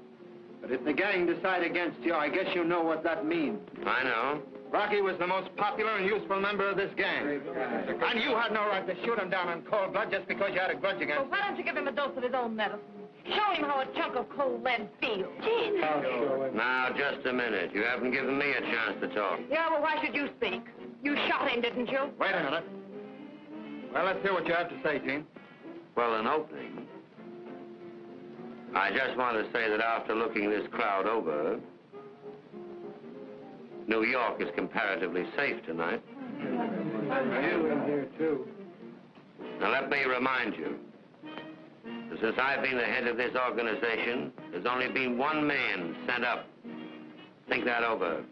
But if the gang decide against you, I guess you know what that means. I know. Rocky was the most popular and useful member of this gang. And you had no right to shoot him down in cold blood just because you had a grudge against him. Well, why don't you give him a dose of his own medicine? Show him how a chunk of cold lead feels. Gene. Now, just a minute. You haven't given me a chance to talk. Yeah, well, why should you speak? You shot him, didn't you? Wait a minute. Well, let's hear what you have to say, Gene. Well, an opening. I just want to say that after looking this crowd over, New York is comparatively safe tonight. You in here, too. Now, let me remind you, that since I've been the head of this organization, there's only been one man sent up. Think that over.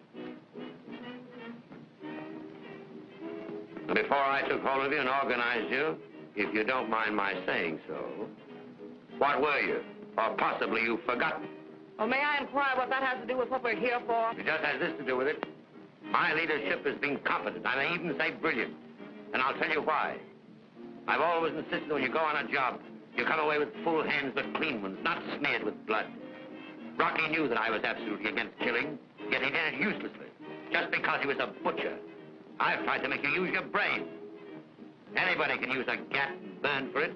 And before I took hold of you and organized you, if you don't mind my saying so, what were you? Or possibly you've forgotten. Well, may I inquire what that has to do with what we're here for? It just has this to do with it. My leadership has been competent. I may even say brilliant. And I'll tell you why. I've always insisted when you go on a job, you come away with full hands but clean ones, not smeared with blood. Rocky knew that I was absolutely against killing, yet he did it uselessly, just because he was a butcher. I've tried to make you use your brain. Anybody can use a gat and burn for it.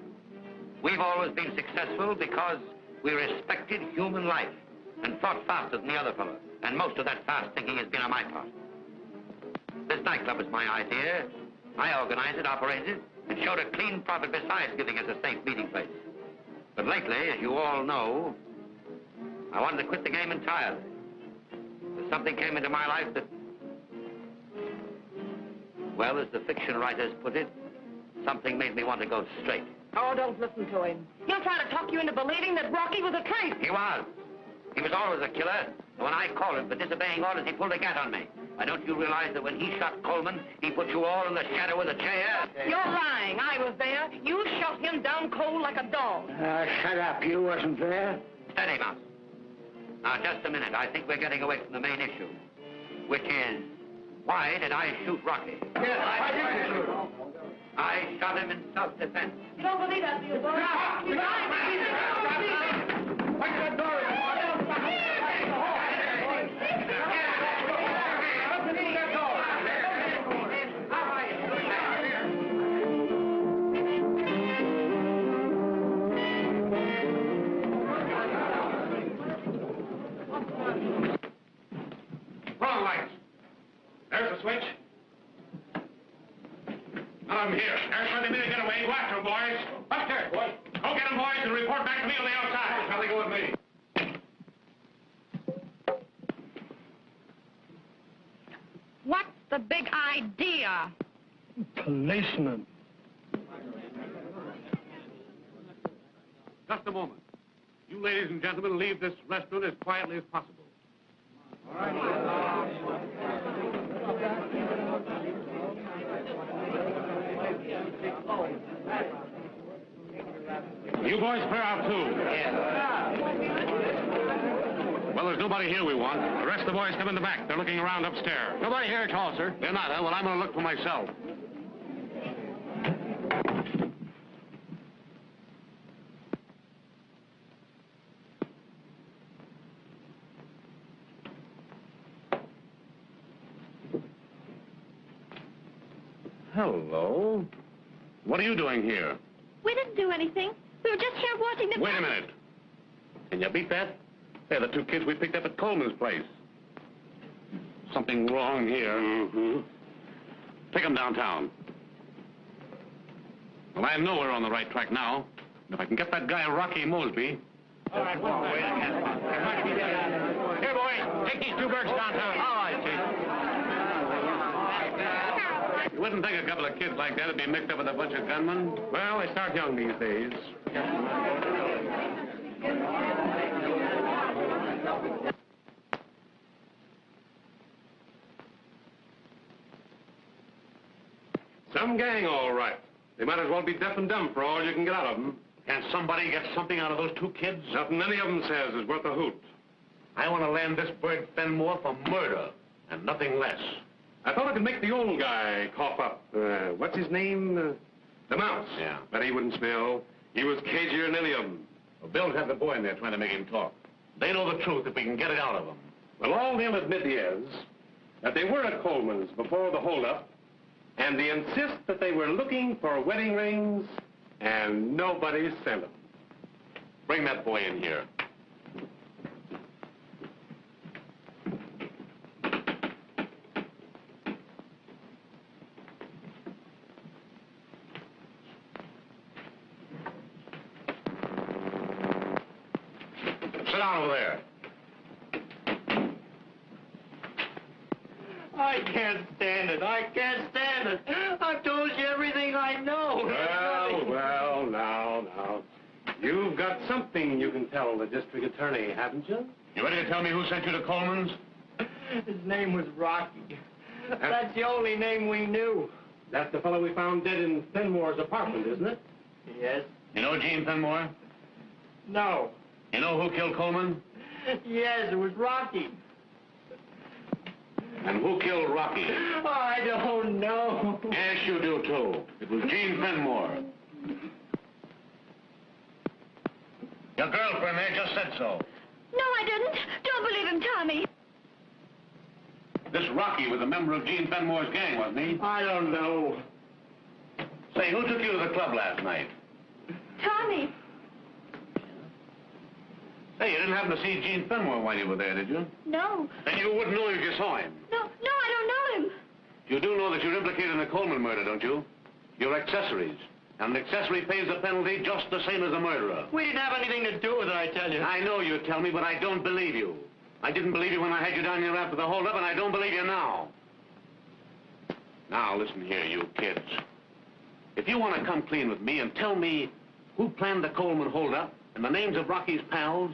We've always been successful because we respected human life and thought faster than the other fellow. And most of that fast thinking has been on my part. This nightclub was my idea. I organized it, operated it, and showed a clean profit besides giving us a safe meeting place. But lately, as you all know, I wanted to quit the game entirely. But something came into my life that, well, as the fiction writers put it, something made me want to go straight. Oh, don't listen to him. He'll try to talk you into believing that Rocky was a traitor. He was. He was always a killer. And when I called him for disobeying orders, he pulled a gat on me. Why, don't you realize that when he shot Coleman, he put you all in the shadow of the chair? You're lying. I was there. You shot him down cold like a dog. Shut up. You wasn't there. Steady, Mouse. Now, just a minute. I think we're getting away from the main issue, which is, why did I shoot Rocky? Yes, why did you shoot him? I shot him in self-defense. You don't believe that, do you, boy? You're lying. Watch that door. Wrong lights. There's the switch. I'm here. There's where they made a getaway. Go after them, boys. Upstairs, boys. Go get them, boys, and report back to me on the outside. How they go with me? What's the big idea? Policeman. Just a moment. You ladies and gentlemen leave this restaurant as quietly as possible. You boys clear out, too. Yeah. Well, there's nobody here we want. The rest of the boys come in the back. They're looking around upstairs. Nobody here at all, sir. They're not, huh? Well, I'm going to look for myself. Hello. What are you doing here? We didn't do anything. We were just here watching the... Wait a minute. Can you beat that? They're the two kids we picked up at Coleman's place. Something wrong here. Mm-hmm. Take them downtown. Well, I know we're on the right track now. If I can get that guy Rocky Mosby... All right, well, wait a minute. Here, boys, take these two birds downtown. All right, Chief. You wouldn't think a couple of kids like that would be mixed up with a bunch of gunmen? Well, they start young these days. Some gang, all right. They might as well be deaf and dumb for all you can get out of them. Can somebody get something out of those two kids? Nothing any of them says is worth a hoot. I want to land this bird Fenmore for murder, and nothing less. I thought I could make the old guy cough up. What's his name? The Mouse. Yeah. But he wouldn't smell. He was cagier than any of them. Well, Bill's had the boy in there trying to make him talk. They know the truth if we can get it out of them. Well, all they'll admit is that they were at Coleman's before the holdup, and they insist that they were looking for wedding rings, and nobody sent them. Bring that boy in here. Sit down over there. I can't stand it. I can't stand it. I've told you everything I know. Well, now. You've got something you can tell the district attorney, haven't you? You ready to tell me who sent you to Coleman's? His name was Rocky. That's the only name we knew. That's the fellow we found dead in Fenmore's apartment, isn't it? Yes. You know Gene Fenmore? No. You know who killed Coleman? Yes, it was Rocky. And who killed Rocky? Oh, I don't know. Yes, you do, too. It was Gene Fenmore. Your girlfriend there just said so. No, I didn't. Don't believe him, Tommy. This Rocky was a member of Gene Fenmore's gang, wasn't he? I don't know. Say, who took you to the club last night? Tommy. Hey, you didn't happen to see Gene Fenmore while you were there, did you? No. Then you wouldn't know if you saw him. No, I don't know him. You do know that you're implicated in the Coleman murder, don't you? You're accessories. And an accessory pays the penalty just the same as a murderer. We didn't have anything to do with it, I tell you. I know you tell me, but I don't believe you. I didn't believe you when I had you down here after the holdup, and I don't believe you now. Now, listen here, you kids. If you want to come clean with me and tell me who planned the Coleman holdup and the names of Rocky's pals,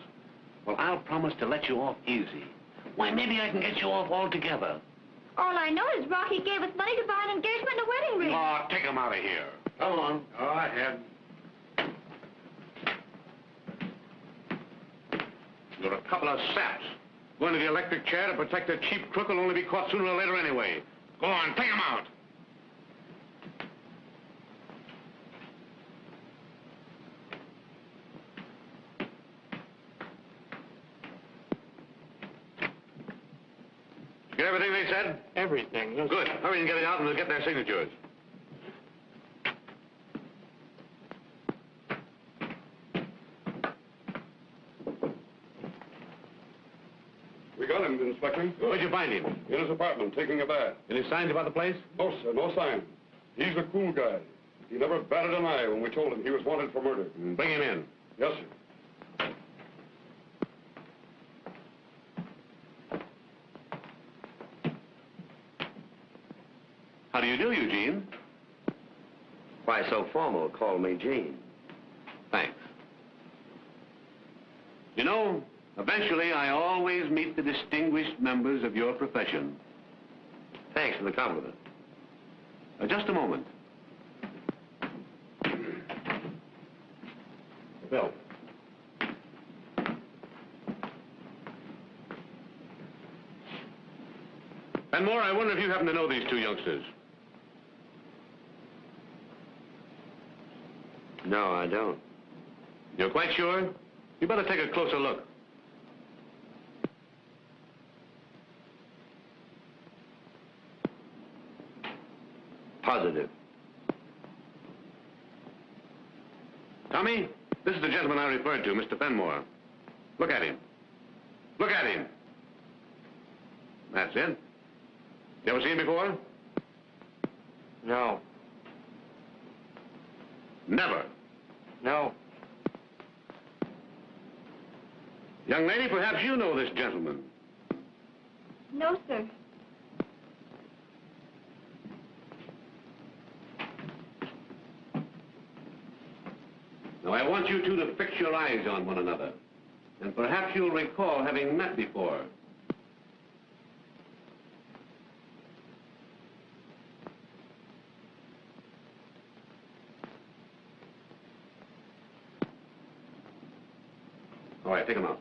well, I'll promise to let you off easy. Why, maybe I can get you off altogether. All I know is Rocky gave us money to buy an engagement and a wedding ring. Oh, take him out of here. Come on. Go ahead. You're a couple of saps. Going to the electric chair to protect a cheap crook will only be caught sooner or later anyway. Go on, take him out. Get everything they said? Everything. Good. Hurry and get it out and we'll get their signatures. We got him, Inspector. Where'd you find him? In his apartment, taking a bath. Any signs about the place? No, sir, no sign. He's a cool guy. He never batted an eye when we told him he was wanted for murder. Bring him in. Yes, sir. How do you do, Eugene? Why so formal? Call me Gene. Thanks. You know, eventually I always meet the distinguished members of your profession. Thanks for the compliment. Just a moment. Bill. Fenmore, I wonder if you happen to know these two youngsters. No, I don't. You're quite sure? You better take a closer look. Positive. Tommy, this is the gentleman I referred to, Mr. Fenmore. Look at him. Look at him. That's it. You ever seen him before? No. Never. No. Young lady, perhaps you know this gentleman. No, sir. Now, I want you two to fix your eyes on one another. And perhaps you'll recall having met before. All right, take him out.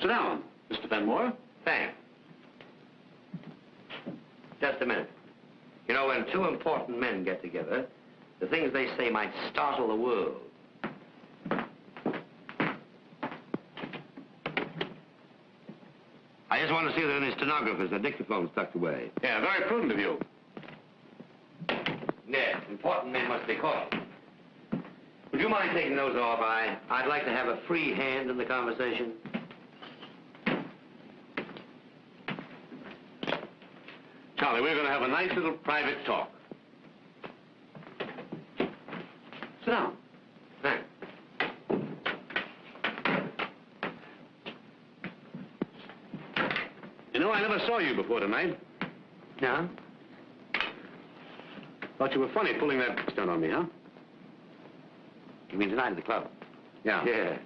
Sit down, Mr. Fenmore. Thanks. Just a minute. You know, when two important men get together, the things they say might startle the world. I just want to see that in his stenographers, the dictaphone's tucked away. Yeah, very prudent of you. Yes, important men must be caught. Would you mind taking those off? I'd like to have a free hand in the conversation. Charlie, we're going to have a nice little private talk. Sit down. Thanks. You know, I never saw you before tonight. Yeah? Thought you were funny pulling that stunt on me, huh? You mean tonight at the club? Yeah. Yeah.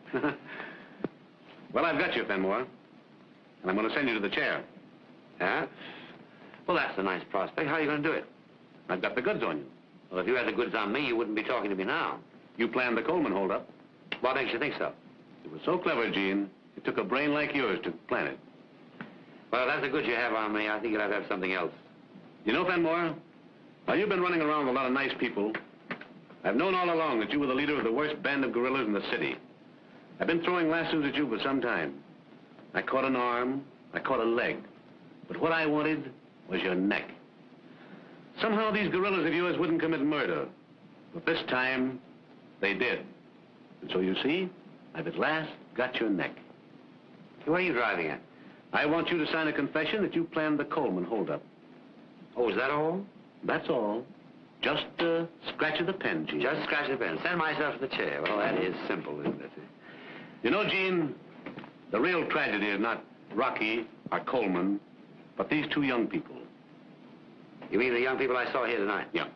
Well, I've got you, Fenmore. And I'm going to send you to the chair. Yeah? Well, that's a nice prospect. How are you going to do it? I've got the goods on you. Well, if you had the goods on me, you wouldn't be talking to me now. You planned the Coleman holdup. What makes you think so? It was so clever, Gene. It took a brain like yours to plan it. Well, that's the goods you have on me. I think you'll have to have something else. You know, Fenmore, while you've been running around with a lot of nice people, I've known all along that you were the leader of the worst band of guerrillas in the city. I've been throwing lassos at you for some time. I caught an arm, I caught a leg. But what I wanted was your neck. Somehow these guerrillas of yours wouldn't commit murder. But this time, they did. And so you see, I've at last got your neck. Where are you driving at? I want you to sign a confession that you planned the Coleman holdup. Oh, is that all? That's all. Just a scratch of the pen, Gene. Just scratch the pen. Send myself to the chair. Well, that is simple, isn't it? You know, Gene, the real tragedy is not Rocky or Coleman, but these two young people. You mean the young people I saw here tonight? Yeah.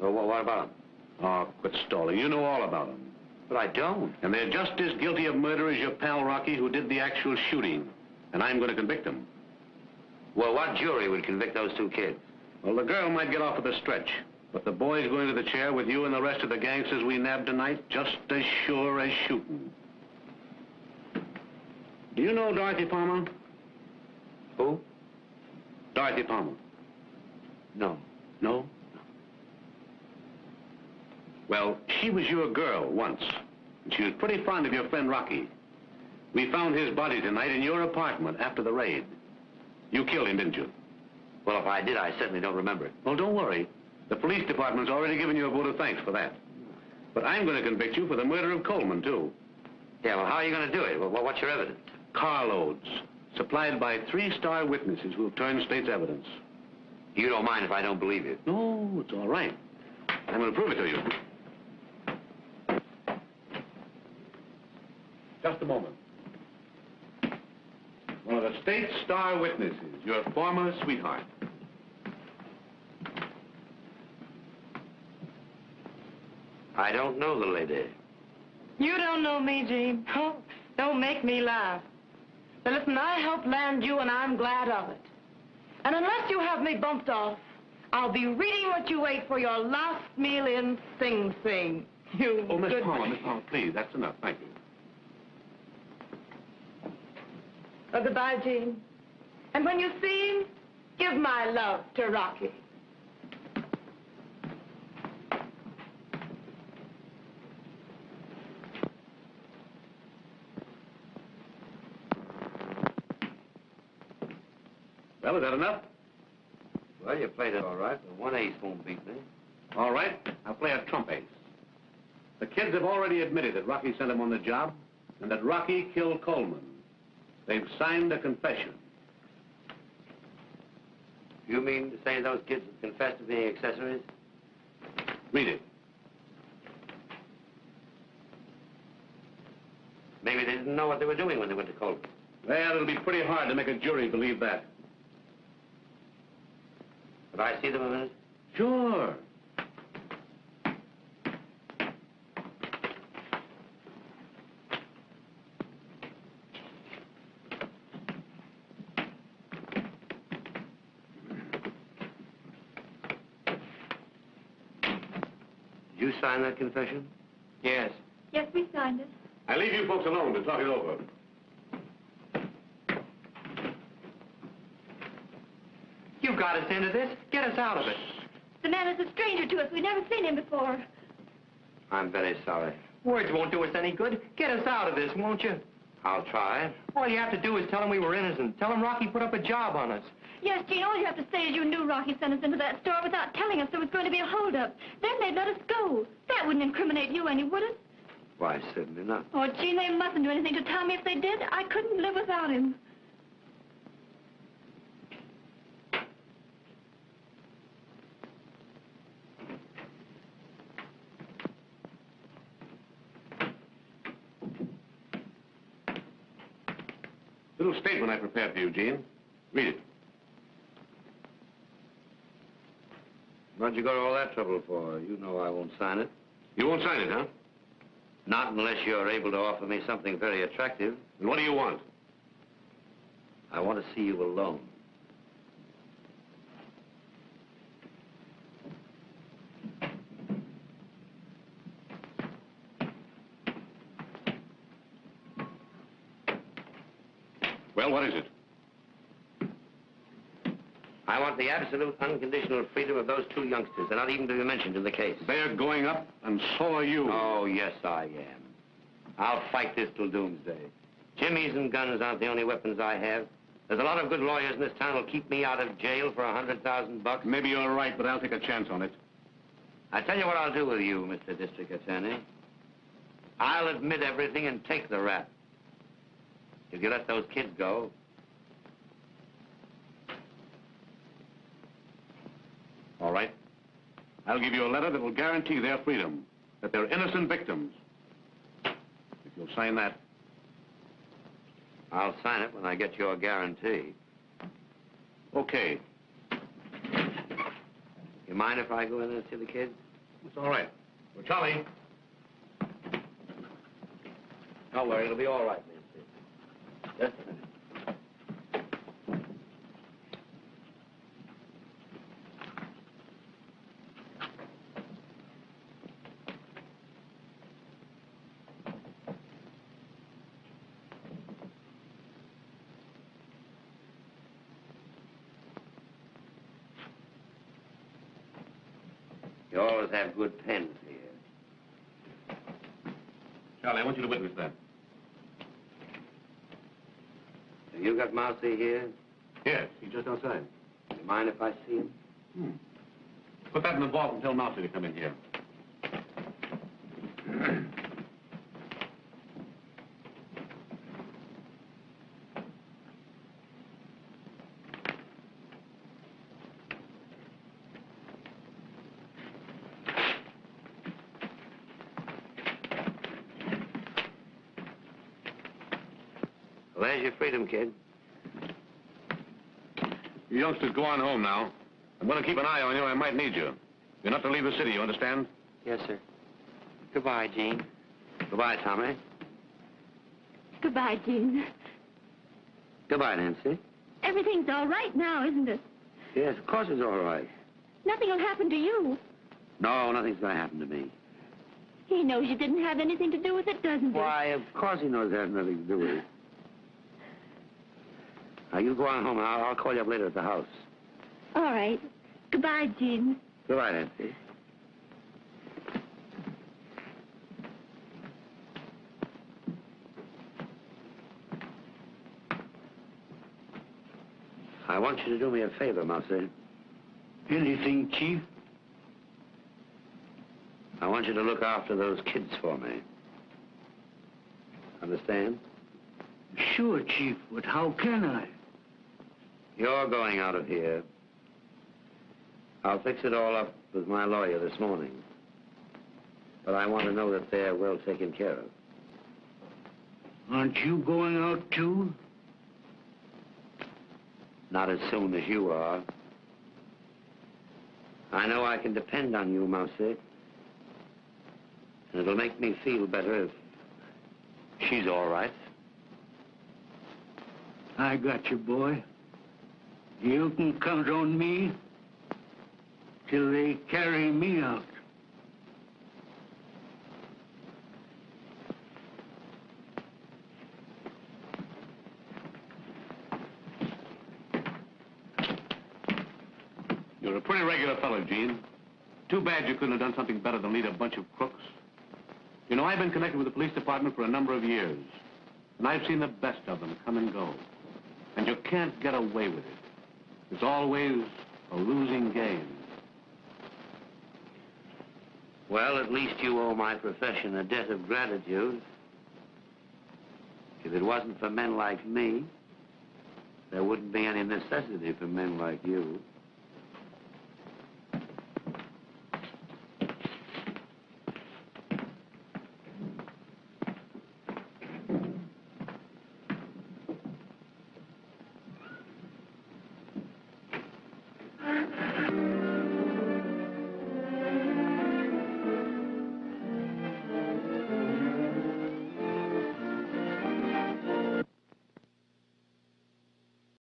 Well, what about them? Oh, quit stalling. You know all about them. But I don't. And they're just as guilty of murder as your pal Rocky, who did the actual shooting. And I'm going to convict them. Well, what jury would convict those two kids? Well, the girl might get off with a stretch. But the boy's going to the chair with you and the rest of the gangsters we nabbed tonight, just as sure as shooting. Do you know Dorothy Palmer? Who? Dorothy Palmer. No. No? Well, she was your girl once. And she was pretty fond of your friend Rocky. We found his body tonight in your apartment after the raid. You killed him, didn't you? Well, if I did, I certainly don't remember it. Well, don't worry. The police department's already given you a vote of thanks for that. But I'm going to convict you for the murder of Coleman, too. Yeah, well, how are you going to do it? Well, what's your evidence? Carloads, supplied by 3-star witnesses who have turned state's evidence. You don't mind if I don't believe you? No, it's all right. I'm going to prove it to you. Just a moment. One of the state's star witnesses, your former sweetheart. I don't know the lady. You don't know me, Gene. Oh, don't make me laugh. Now, listen, I helped land you, and I'm glad of it. And unless you have me bumped off, I'll be reading what you ate for your last meal in Sing Sing. You Oh, Miss good... Palmer, please, that's enough. Thank you. Goodbye, Gene. And when you see him, give my love to Rocky. Well, is that enough? Well, you played it all right, but 1 ace won't beat me. All right, I'll play a trump ace. The kids have already admitted that Rocky sent them on the job and that Rocky killed Coleman. They've signed a confession. You mean to say those kids have confessed to being accessories? Read it. Maybe they didn't know what they were doing when they went to Coleman. Well, it'll be pretty hard to make a jury believe that. Could I see them a minute? Sure. Did you sign that confession? Yes. Yes, we signed it. I leave you folks alone to talk it over. You got us into this. Get us out of it. The man is a stranger to us. We've never seen him before. I'm very sorry. Words won't do us any good. Get us out of this, won't you? I'll try. All you have to do is tell him we were innocent. Tell him Rocky put up a job on us. Yes, Gene, all you have to say is you knew Rocky sent us into that store without telling us there was going to be a holdup. Then they'd let us go. That wouldn't incriminate you any, would it? Why, certainly not. Oh, Gene, they mustn't do anything to Tommy. If they did, I couldn't live without him. Little statement I prepared for you, Gene. Read it. What'd you go to all that trouble for? You know I won't sign it. You won't sign it, huh? Not unless you're able to offer me something very attractive. And what do you want? I want to see you alone. I want the absolute unconditional freedom of those two youngsters. They're not even to be mentioned in the case. They're going up, and so are you. Oh, yes, I am. I'll fight this till doomsday. Jimmies and guns aren't the only weapons I have. There's a lot of good lawyers in this town who'll keep me out of jail for $100,000. Maybe you're right, but I'll take a chance on it. I tell you what I'll do with you, Mr. District Attorney. I'll admit everything and take the rap. If you let those kids go. All right. I'll give you a letter that will guarantee their freedom, that they're innocent victims. If you'll sign that. I'll sign it when I get your guarantee. Okay. You mind if I go in and see the kids? It's all right. Well, Charlie. Don't worry, it'll be all right, Nancy. Just a minute. You always have good pens here. Charlie, I want you to witness that. Have you got Mousy here? Yes, he's just outside. Do you mind if I see him? Put that in the vault and tell Mousy to come in here. There's your freedom, kid. You youngsters go on home now. I'm going to keep an eye on you. I might need you. You're not to leave the city, you understand? Yes, sir. Goodbye, Gene. Goodbye, Tommy. Goodbye, Gene. Goodbye, Nancy. Everything's all right now, isn't it? Yes, of course it's all right. Nothing will happen to you. No, nothing's going to happen to me. He knows you didn't have anything to do with it, doesn't he? Why, of course he knows it has nothing to do with it. Now, you go on home, and I'll call you up later at the house. All right. Goodbye, Gene. Goodbye, Nancy. I want you to do me a favor, Mousy. Anything, Chief? I want you to look after those kids for me. Understand? Sure, Chief, but how can I? You're going out of here. I'll fix it all up with my lawyer this morning. But I want to know that they're well taken care of. Aren't you going out, too? Not as soon as you are. I know I can depend on you, Mousy. And it'll make me feel better if she's all right. I got you, boy. You can count on me till they carry me out. You're a pretty regular fellow, Gene. Too bad you couldn't have done something better than lead a bunch of crooks. You know, I've been connected with the police department for a number of years, and I've seen the best of them come and go. And you can't get away with it. It's always a losing game. Well, at least you owe my profession a debt of gratitude. If it wasn't for men like me, there wouldn't be any necessity for men like you.